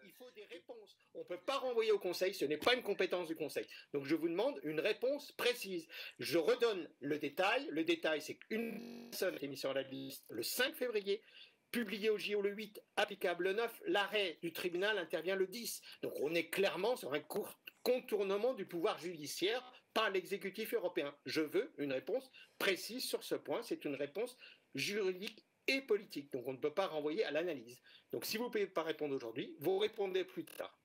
il faut des réponses. On ne peut pas renvoyer au Conseil, ce n'est pas une compétence du Conseil. Donc je vous demande une réponse précise. Je redonne le détail c'est qu'une personne a été mise sur la liste le 5 février, publié au JO le 8, applicable le 9, l'arrêt du tribunal intervient le 10. Donc on est clairement sur un contournement du pouvoir judiciaire par l'exécutif européen. Je veux une réponse précise sur ce point, c'est une réponse juridique et politique, donc on ne peut pas renvoyer à l'analyse. Donc si vous ne pouvez pas répondre aujourd'hui, vous répondez plus tard.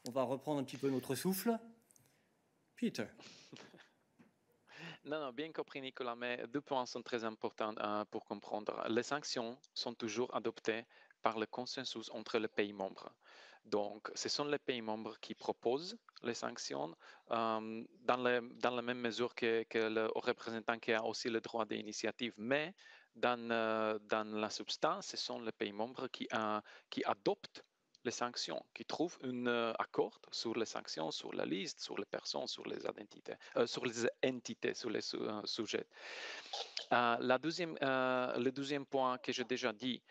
On va reprendre un petit peu notre souffle. Peter. Non, bien compris Nicolas, mais 2 points sont très importants pour comprendre. Les sanctions sont toujours adoptées par le consensus entre les pays membres. Donc, ce sont les pays membres qui proposent les sanctions dans la même mesure que le représentant qui a aussi le droit d'initiative. Mais dans la substance, ce sont les pays membres qui adoptent les sanctions, qui trouve un accord sur les sanctions, sur la liste, sur les personnes, sur les identités, sur les entités, sur les sujets. Le deuxième point que j'ai déjà dit,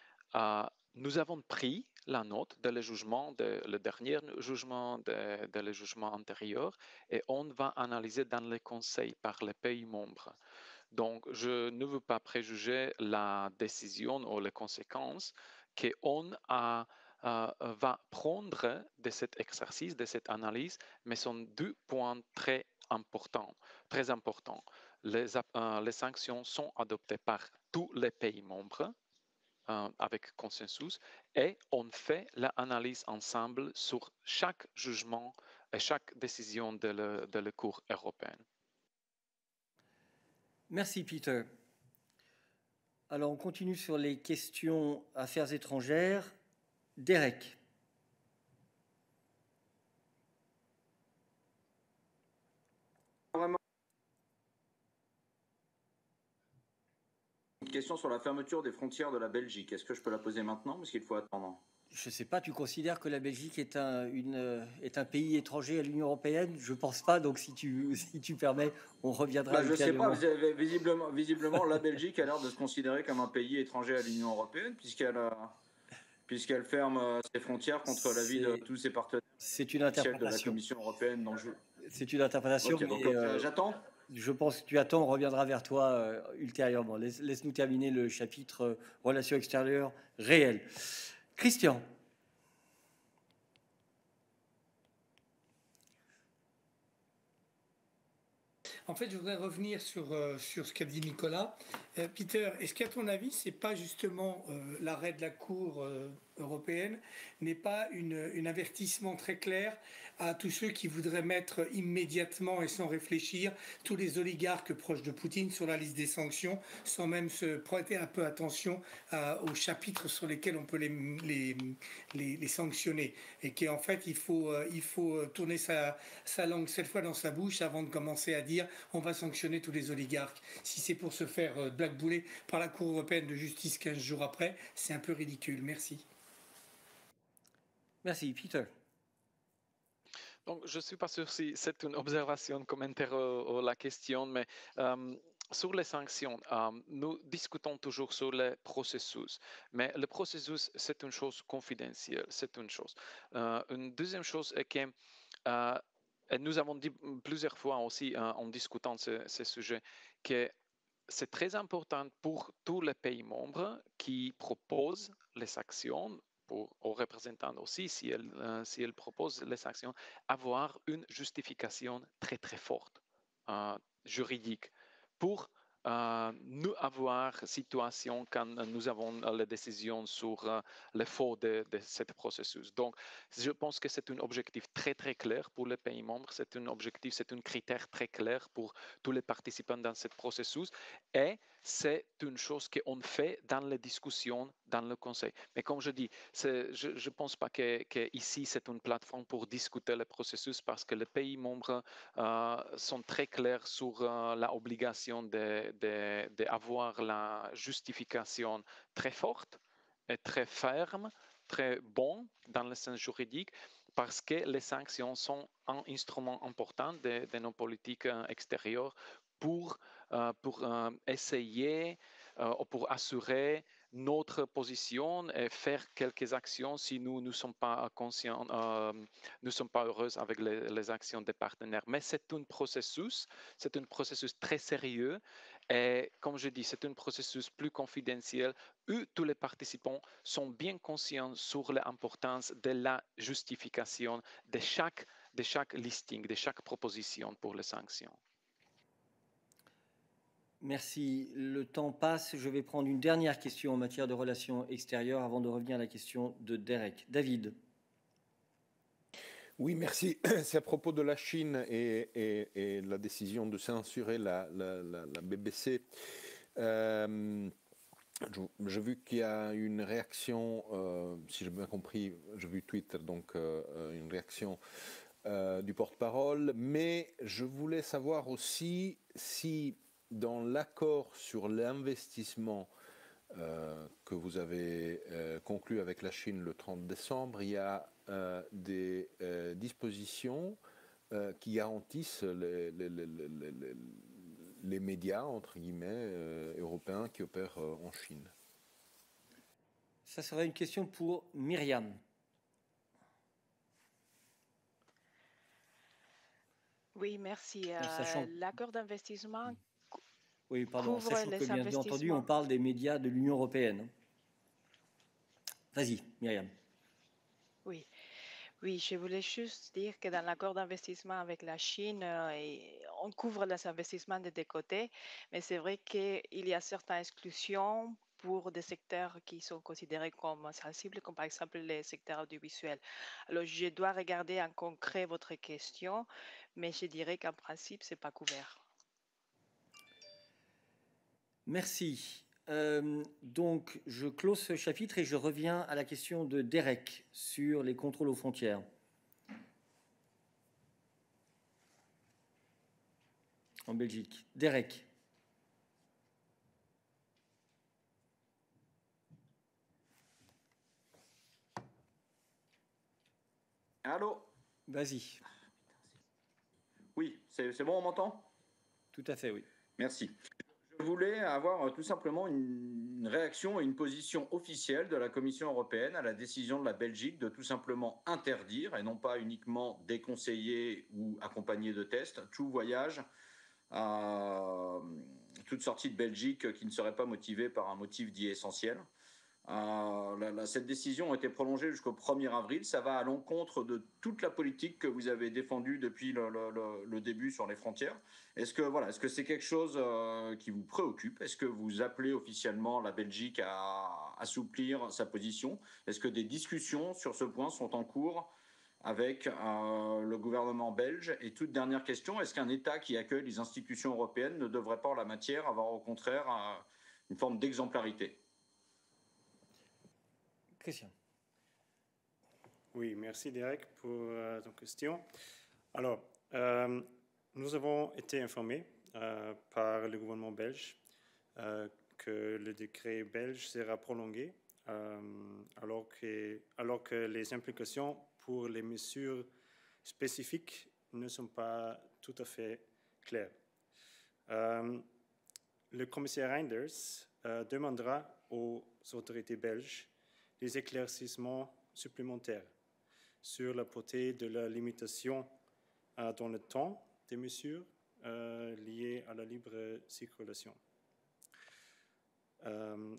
nous avons pris la note de le jugement, le dernier jugement, de le jugement antérieur, et on va analyser dans le Conseil par les pays membres. Donc, je ne veux pas préjuger la décision ou les conséquences qu'on va prendre de cet exercice, de cette analyse, mais ce sont deux points très importants. Les sanctions sont adoptées par tous les pays membres avec consensus et on fait l'analyse ensemble sur chaque jugement et chaque décision de la Cour européenne. Merci Peter. Alors on continue sur les questions affaires étrangères. Derek. Vraiment. Une question sur la fermeture des frontières de la Belgique. Est-ce que je peux la poser maintenant parce qu'il faut attendre? Je ne sais pas, tu considères que la Belgique est un pays étranger à l'Union européenne? Je ne pense pas, donc si tu permets, on reviendra. Je ne sais pas, visiblement la Belgique a l'air de se considérer comme un pays étranger à l'Union européenne puisqu'elle ferme ses frontières contre l'avis de tous ses partenaires. C'est une interprétation de la Commission européenne. C'est une interprétation. Okay, donc, j'attends. Je pense que tu attends, on reviendra vers toi ultérieurement. Laisse-nous terminer le chapitre relations extérieures réelles. Christian. En fait, je voudrais revenir sur ce qu'a dit Nicolas. Peter, est-ce qu'à ton avis, c'est pas justement l'arrêt de la Cour européenne n'est pas un avertissement très clair à tous ceux qui voudraient mettre immédiatement et sans réfléchir tous les oligarques proches de Poutine sur la liste des sanctions, sans même se prêter un peu attention aux chapitres sur lesquels on peut les sanctionner, et qu'en fait il faut tourner sa langue cette fois dans sa bouche avant de commencer à dire on va sanctionner tous les oligarques. Si c'est pour se faire blackbouler par la Cour européenne de justice 15 jours après, c'est un peu ridicule. Merci. Merci, Peter. Donc, je ne suis pas sûr si c'est une observation, commentaire à la question, mais sur les sanctions, nous discutons toujours sur le processus. Mais le processus, c'est une chose confidentielle, c'est une chose. Une deuxième chose est que, et nous avons dit plusieurs fois aussi en discutant ce sujet, que c'est très important pour tous les pays membres qui proposent les sanctions, aux représentants aussi, si elle propose les sanctions, avoir une justification très très forte, juridique, pour nous avoir situation quand nous avons les décisions sur le fond de ce processus. Donc, je pense que c'est un objectif très très clair pour les pays membres, c'est un objectif, c'est un critère très clair pour tous les participants dans ce processus, et c'est une chose qu'on fait dans les discussions dans le Conseil. Mais comme je dis, je ne pense pas qu'ici c'est une plateforme pour discuter le processus, parce que les pays membres sont très clairs sur l'obligation d'avoir la justification très forte et très ferme, très bonne dans le sens juridique, parce que les sanctions sont un instrument important de nos politiques extérieures pour essayer ou pour assurer notre position et faire quelques actions si nous ne sommes pas conscients, nous ne sommes pas heureux avec les actions des partenaires. Mais c'est un processus très sérieux, et comme je dis, c'est un processus plus confidentiel où tous les participants sont bien conscients sur l'importance de la justification de chaque listing, de chaque proposition pour les sanctions. Merci. Le temps passe. Je vais prendre une dernière question en matière de relations extérieures avant de revenir à la question de Derek. David. Oui, merci. C'est à propos de la Chine et la décision de censurer la BBC. J'ai vu qu'il y a une réaction, si j'ai bien compris, j'ai vu Twitter, donc une réaction du porte-parole, mais je voulais savoir aussi si dans l'accord sur l'investissement que vous avez conclu avec la Chine le 30 décembre, il y a des dispositions qui garantissent les médias, entre guillemets, européens qui opèrent en Chine. Ça serait une question pour Myriam. Oui, merci. Sachant... L'accord d'investissement Oui, pardon, couvre sachant les que bien entendu, on parle des médias de l'Union européenne. Vas-y, Myriam. Oui. Oui, je voulais juste dire que dans l'accord d'investissement avec la Chine, on couvre les investissements des deux côtés, mais c'est vrai qu'il y a certaines exclusions pour des secteurs qui sont considérés comme sensibles, comme par exemple les secteurs audiovisuels. Alors, je dois regarder en concret votre question, mais je dirais qu'en principe, ce n'est pas couvert. Merci. Donc, je close ce chapitre et je reviens à la question de Derek sur les contrôles aux frontières. En Belgique. Derek. Allô? Vas-y. Oui, c'est bon, on m'entend? Tout à fait, oui. Merci. Je voulais avoir tout simplement une réaction et une position officielle de la Commission européenne à la décision de la Belgique de tout simplement interdire, et non pas uniquement déconseiller ou accompagner de tests, tout voyage, toute sortie de Belgique qui ne serait pas motivée par un motif dit essentiel. Cette décision a été prolongée jusqu'au 1er avril. Ça va à l'encontre de toute la politique que vous avez défendue depuis le début sur les frontières. Est-ce que c'est quelque chose qui vous préoccupe? Est-ce que vous appelez officiellement la Belgique à assouplir sa position? Est-ce que des discussions sur ce point sont en cours avec le gouvernement belge? Et toute dernière question, est-ce qu'un État qui accueille les institutions européennes ne devrait pas en la matière avoir au contraire une forme d'exemplarité? Christian. Oui, merci Derek pour ton question. Alors, nous avons été informés par le gouvernement belge que le décret belge sera prolongé alors que les implications pour les mesures spécifiques ne sont pas tout à fait claires. Le commissaire Reinders demandera aux autorités belges des éclaircissements supplémentaires sur la portée de la limitation dans le temps des mesures liées à la libre circulation.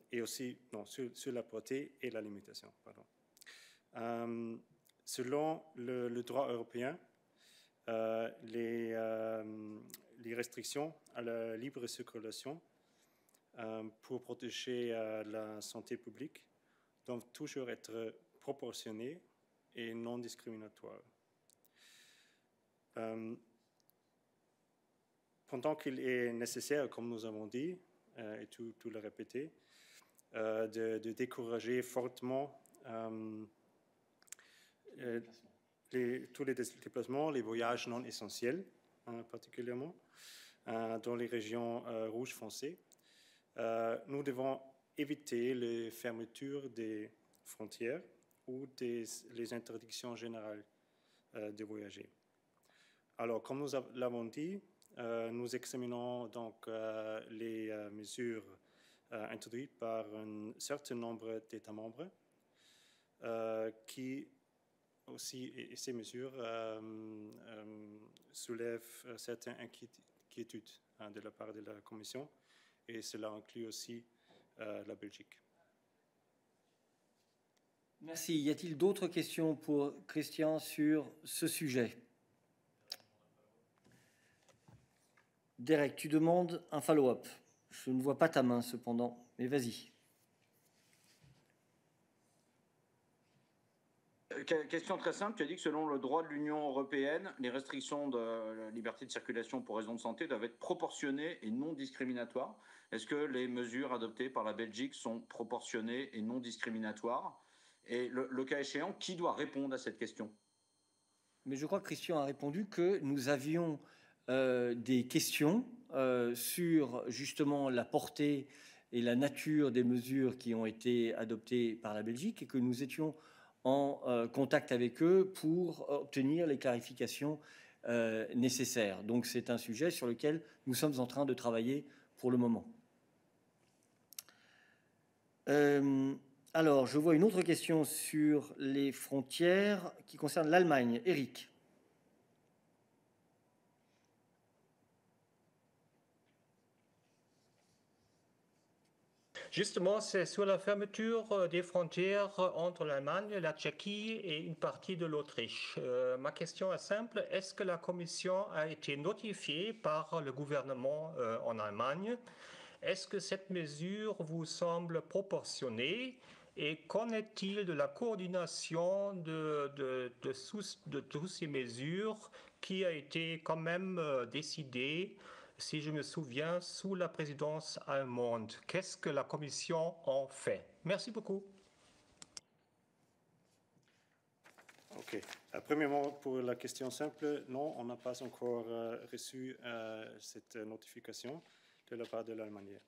Et aussi, sur la portée et la limitation, pardon. Selon le droit européen, les restrictions à la libre circulation pour protéger la santé publique doivent toujours être proportionnées et non discriminatoires. Pendant qu'il est nécessaire, comme nous avons dit, et tout le répété, de décourager fortement tous les déplacements, les voyages non essentiels, particulièrement, dans les régions rouges foncées, nous devons éviter les fermetures des frontières ou les interdictions générales de voyager. Alors, comme nous l'avons dit, nous examinons donc les mesures introduites par un certain nombre d'États membres qui aussi, et ces mesures soulèvent certaines inquiétudes de la part de la Commission, et cela inclut aussi la Belgique. Merci. Y a-t-il d'autres questions pour Christian sur ce sujet? Derek, tu demandes un follow-up. Je ne vois pas ta main cependant, mais vas-y. Question très simple, tu as dit que selon le droit de l'Union européenne, les restrictions de la liberté de circulation pour raisons de santé doivent être proportionnées et non discriminatoires. Est-ce que les mesures adoptées par la Belgique sont proportionnées et non discriminatoires? Et le cas échéant, qui doit répondre à cette question? Mais je crois que Christian a répondu que nous avions des questions sur justement la portée et la nature des mesures qui ont été adoptées par la Belgique et que nous étions en contact avec eux pour obtenir les clarifications nécessaires. Donc c'est un sujet sur lequel nous sommes en train de travailler pour le moment. Alors, je vois une autre question sur les frontières qui concerne l'Allemagne. Eric. Justement, c'est sur la fermeture des frontières entre l'Allemagne, la Tchéquie et une partie de l'Autriche. Ma question est simple. Est-ce que la Commission a été notifiée par le gouvernement en Allemagne? Est-ce que cette mesure vous semble proportionnée? Et qu'en est-il de la coordination de toutes ces mesures qui a été quand même décidée, si je me souviens, sous la présidence allemande? Qu'est-ce que la Commission en fait? Merci beaucoup. Ok. Premièrement, pour la question simple, non, on n'a pas encore reçu cette notification de la part de l'Allemagne.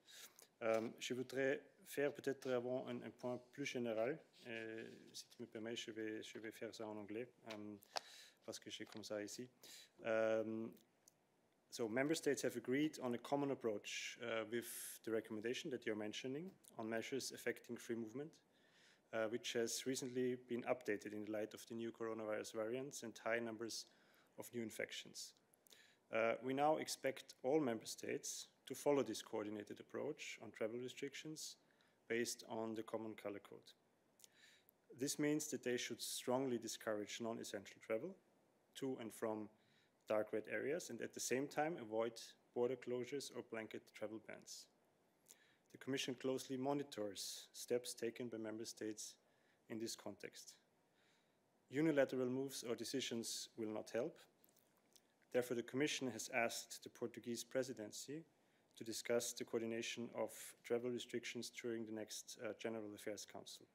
Je voudrais faire peut-être avant un point plus général. Si tu me permets, je vais faire ça en anglais parce que j'ai comme ça ici. So member states have agreed on a common approach with the recommendation that you're mentioning on measures affecting free movement, which has recently been updated in the light of the new coronavirus variants and high numbers of new infections. We now expect all member states to follow this coordinated approach on travel restrictions based on the common color code. This means that they should strongly discourage non-essential travel to and from dark red areas and at the same time avoid border closures or blanket travel bans. The Commission closely monitors steps taken by member states in this context. Unilateral moves or decisions will not help. Therefore, the Commission has asked the Portuguese presidency to discuss the coordination of travel restrictions during the next General Affairs Council.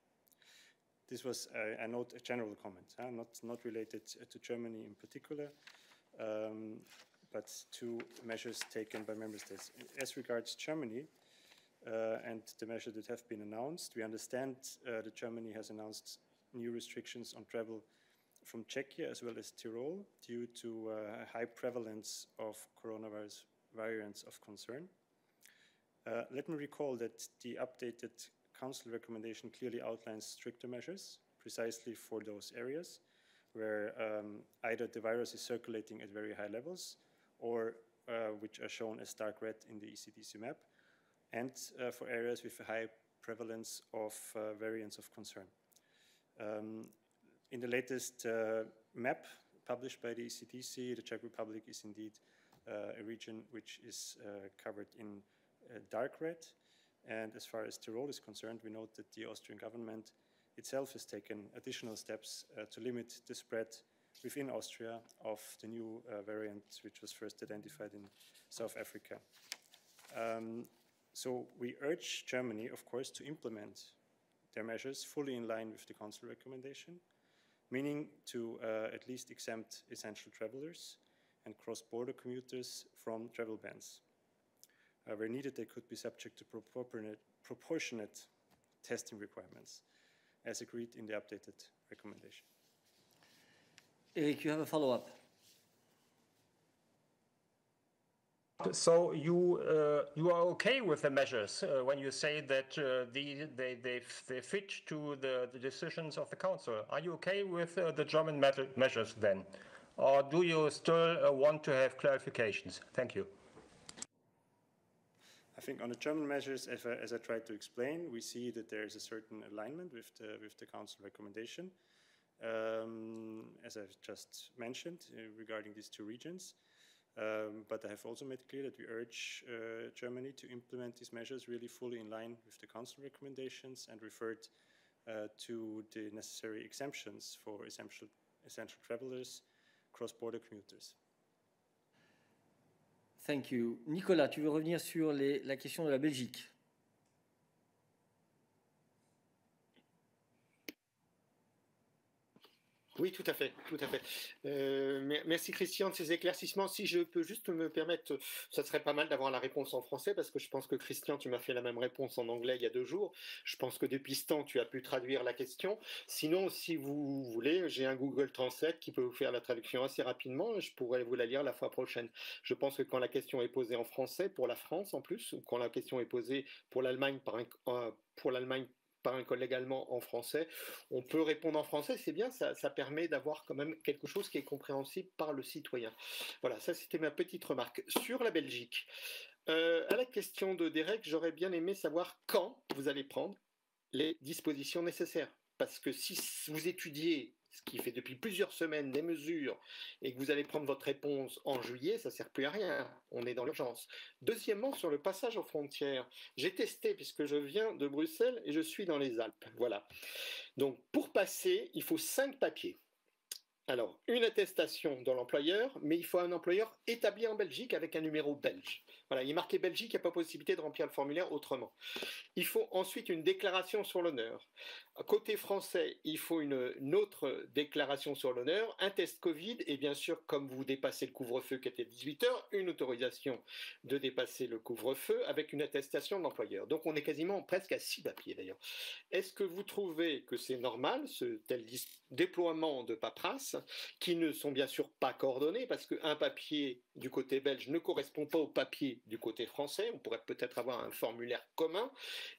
This was, I note, a general comment, not related to Germany in particular, but to measures taken by member states. As regards Germany and the measures that have been announced, we understand that Germany has announced new restrictions on travel from Czechia as well as Tyrol due to a high prevalence of coronavirus variants of concern. Let me recall that the updated Council recommendation clearly outlines stricter measures precisely for those areas where either the virus is circulating at very high levels or which are shown as dark red in the ECDC map, and for areas with a high prevalence of variants of concern. In the latest map published by the ECDC, the Czech Republic is indeed a region which is covered in dark red. And as far as Tyrol is concerned, we note that the Austrian government itself has taken additional steps to limit the spread within Austria of the new variant, which was first identified in South Africa. So we urge Germany, of course, to implement their measures fully in line with the Council recommendation, meaning to at least exempt essential travelers and cross-border commuters from travel bans. Where needed, they could be subject to proportionate testing requirements, as agreed in the updated recommendation. Eric, you have a follow-up. So you are okay with the measures when you say that they fit to the decisions of the Council. Are you okay with the German measures then? Or do you still want to have clarifications? Thank you. I think on the German measures, as I tried to explain, we see that there is a certain alignment with the Council recommendation, as I've just mentioned, regarding these two regions. But I have also made clear that we urge Germany to implement these measures really fully in line with the Council recommendations and referred to the necessary exemptions for essential travelers, cross-border commuters. Thank you. Nicolas, tu veux revenir sur la question de la Belgique? Oui, tout à fait, tout à fait. Merci Christian de ces éclaircissements. Si je peux juste me permettre, ça serait pas mal d'avoir la réponse en français parce que je pense que Christian, tu m'as fait la même réponse en anglais il y a 2 jours. Je pense que depuis ce temps, tu as pu traduire la question. Sinon, si vous voulez, j'ai un Google Translate qui peut vous faire la traduction assez rapidement et je pourrais vous la lire la fois prochaine. Je pense que quand la question est posée en français pour la France en plus, ou quand la question est posée pour l'Allemagne par un collègue allemand en français, on peut répondre en français, c'est bien, ça permet d'avoir quand même quelque chose qui est compréhensible par le citoyen. Voilà, ça c'était ma petite remarque. Sur la Belgique, à la question de Derek, j'aurais bien aimé savoir quand vous allez prendre les dispositions nécessaires. Parce que si vous étudiez ce qui fait depuis plusieurs semaines des mesures et que vous allez prendre votre réponse en juillet, ça ne sert plus à rien. On est dans l'urgence. Deuxièmement, sur le passage aux frontières, j'ai testé puisque je viens de Bruxelles et je suis dans les Alpes. Voilà. Donc, pour passer, il faut 5 papiers. Alors, une attestation de l'employeur, mais il faut un employeur établi en Belgique avec un numéro belge. Voilà, il est marqué Belgique, il n'y a pas possibilité de remplir le formulaire autrement. Il faut ensuite une déclaration sur l'honneur. Côté français, il faut une autre déclaration sur l'honneur, un test Covid et bien sûr, comme vous dépassez le couvre-feu qui était 18 h, une autorisation de dépasser le couvre-feu avec une attestation de l'employeur. Donc on est quasiment presque à 6 papiers d'ailleurs. Est-ce que vous trouvez que c'est normal, ce tel déploiement de paperasse, qui ne sont bien sûr pas coordonnés parce qu'un papier du côté belge ne correspond pas au papier du côté français, on pourrait peut-être avoir un formulaire commun,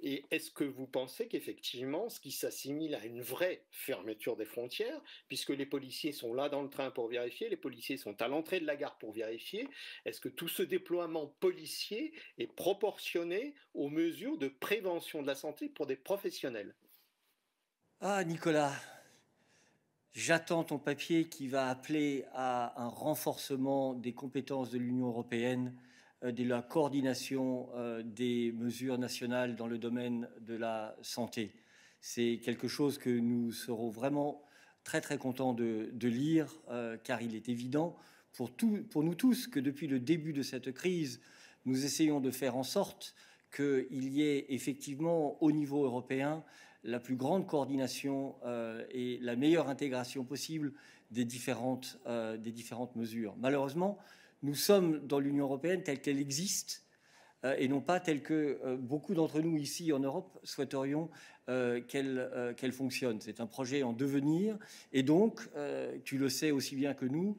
et est-ce que vous pensez qu'effectivement, ce qui s'assimile à une vraie fermeture des frontières, puisque les policiers sont là dans le train pour vérifier, les policiers sont à l'entrée de la gare pour vérifier, est-ce que tout ce déploiement policier est proportionné aux mesures de prévention de la santé pour des professionnels? Ah, Nicolas, j'attends ton papier qui va appeler à un renforcement des compétences de l'Union européenne, de la coordination des mesures nationales dans le domaine de la santé. C'est quelque chose que nous serons vraiment très très contents de lire, car il est évident pour nous tous que depuis le début de cette crise, nous essayons de faire en sorte qu'il y ait effectivement au niveau européen la plus grande coordination et la meilleure intégration possible des différentes mesures. Malheureusement, nous sommes dans l'Union européenne telle qu'elle existe et non pas telle que beaucoup d'entre nous ici en Europe souhaiterions qu'elle fonctionne. C'est un projet en devenir et donc, tu le sais aussi bien que nous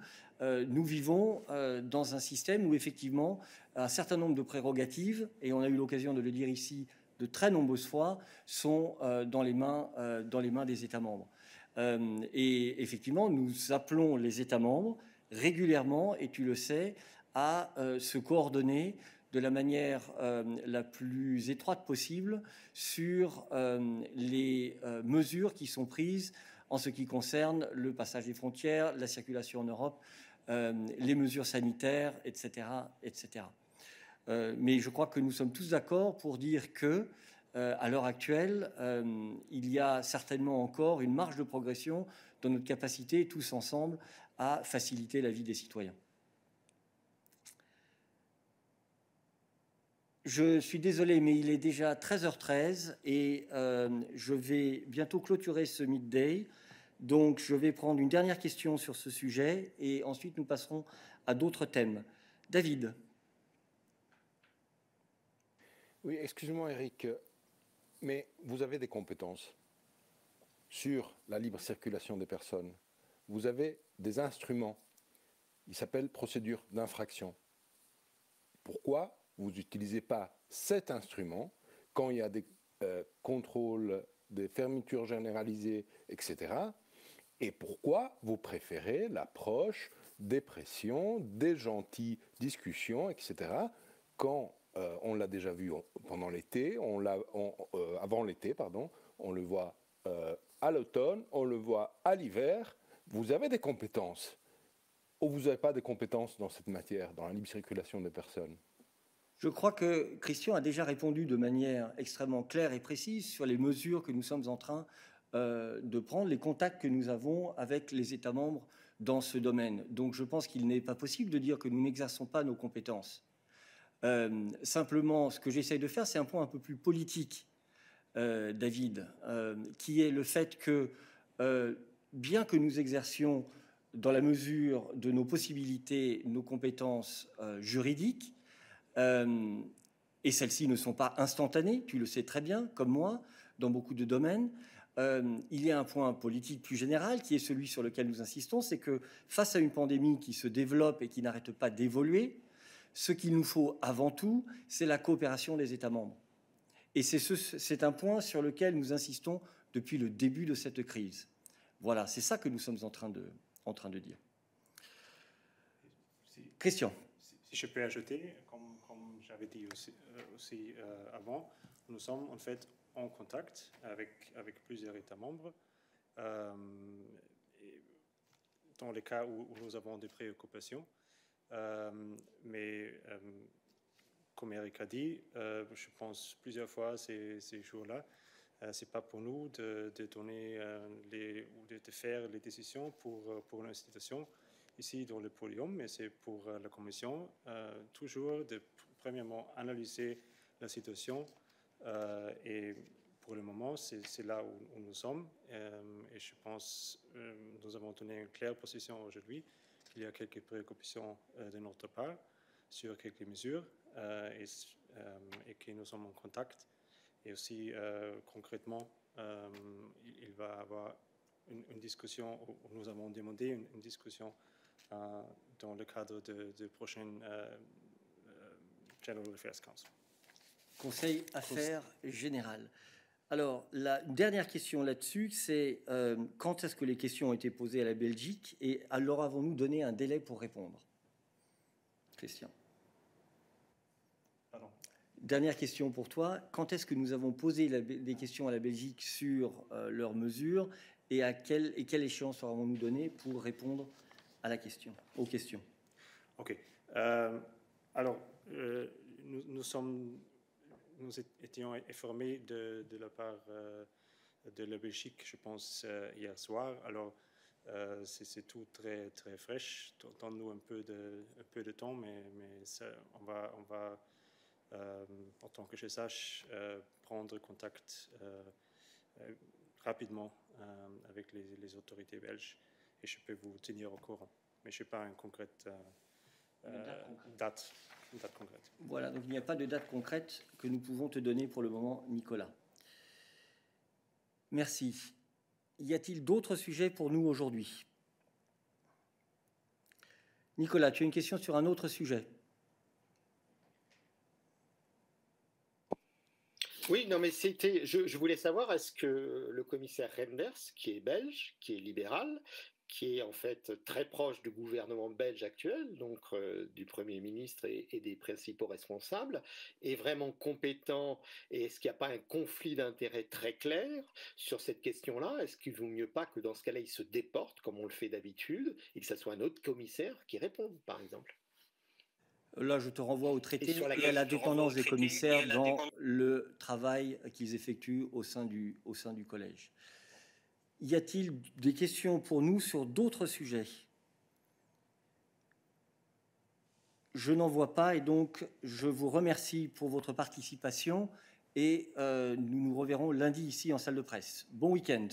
vivons dans un système où effectivement un certain nombre de prérogatives, et on a eu l'occasion de le dire ici de très nombreuses fois, sont dans les mains des États membres. Et effectivement, nous appelons les États membres régulièrement, et tu le sais, à se coordonner de la manière la plus étroite possible sur les mesures qui sont prises en ce qui concerne le passage des frontières, la circulation en Europe, les mesures sanitaires, etc., etc. Mais je crois que nous sommes tous d'accord pour dire que, à l'heure actuelle, il y a certainement encore une marge de progression dans notre capacité, tous ensemble, à faciliter la vie des citoyens. Je suis désolé, mais il est déjà 13h13 et je vais bientôt clôturer ce midday. Donc, je vais prendre une dernière question sur ce sujet et ensuite nous passerons à d'autres thèmes. David. Oui, excusez-moi Eric, mais vous avez des compétences sur la libre circulation des personnes. Vous avez des instruments. Ils s'appellent procédure d'infraction. Pourquoi vous n'utilisez pas cet instrument quand il y a des contrôles, des fermetures généralisées, etc. Et pourquoi vous préférez l'approche des pressions, des gentilles discussions, etc. quand on l'a déjà vu pendant l'été, avant l'été, pardon, on le voit à l'automne, on le voit à l'hiver. Vous avez des compétences ou vous n'avez pas de compétences dans cette matière, dans la libre circulation des personnes? Je crois que Christian a déjà répondu de manière extrêmement claire et précise sur les mesures que nous sommes en train de prendre, les contacts que nous avons avec les États membres dans ce domaine. Donc je pense qu'il n'est pas possible de dire que nous n'exerçons pas nos compétences. Simplement, ce que j'essaye de faire, c'est un point un peu plus politique, David, qui est le fait que bien que nous exercions dans la mesure de nos possibilités, nos compétences juridiques, et celles-ci ne sont pas instantanées, tu le sais très bien, comme moi, dans beaucoup de domaines, il y a un point politique plus général qui est celui sur lequel nous insistons, c'est que face à une pandémie qui se développe et qui n'arrête pas d'évoluer, ce qu'il nous faut avant tout, c'est la coopération des États membres. Et c'est un point sur lequel nous insistons depuis le début de cette crise. Voilà, c'est ça que nous sommes en train de dire. Christian. Si je peux ajouter, comme j'avais dit aussi avant, nous sommes en fait en contact avec plusieurs États membres. Dans les cas où nous avons des préoccupations. Mais comme Eric a dit, je pense plusieurs fois ces jours-là, c'est pas pour nous de donner ou de faire les décisions pour l'institution ici dans le podium, mais c'est pour la Commission toujours de premièrement analyser la situation et pour le moment c'est là où nous sommes et je pense nous avons donné une claire position aujourd'hui. Il y a quelques préoccupations de notre part sur quelques mesures et que nous sommes en contact. Et aussi, concrètement, il va y avoir une discussion, nous avons demandé une discussion dans le cadre de prochaine General Affairs Council. Conseil Affaires Générales. Alors, la dernière question là-dessus, c'est quand est-ce que les questions ont été posées à la Belgique et alors avons-nous donné un délai pour répondre? Christian. Pardon. Dernière question pour toi. Quand est-ce que nous avons posé des questions à la Belgique sur leurs mesures et quelle échéance avons-nous donné pour répondre à aux questions? OK. Alors, nous étions informés de la part de la Belgique, je pense, hier soir. Alors, c'est tout très, très fraîche. Donne-nous un peu de temps, mais ça, on va en tant que je sache, prendre contact rapidement avec les autorités belges et je peux vous tenir au courant. Mais je n'ai pas une concrète date concrète. Voilà, donc il n'y a pas de date concrète que nous pouvons te donner pour le moment, Nicolas. Merci. Y a-t-il d'autres sujets pour nous aujourd'hui? Nicolas, tu as une question sur un autre sujet. Oui, non, mais je voulais savoir, est-ce que le commissaire Renders, qui est belge, qui est libéral, qui est en fait très proche du gouvernement belge actuel, donc du Premier ministre et des principaux responsables, est vraiment compétent et est-ce qu'il n'y a pas un conflit d'intérêts très clair sur cette question-là? Est-ce qu'il ne vaut mieux pas que dans ce cas-là, il se déporte comme on le fait d'habitude et que ce soit un autre commissaire qui réponde, par exemple? Là, je te renvoie au traité et à la dépendance des commissaires dans le travail qu'ils effectuent au sein du collège. Y a-t-il des questions pour nous sur d'autres sujets? Je n'en vois pas et donc je vous remercie pour votre participation et nous nous reverrons lundi ici en salle de presse. Bon week-end.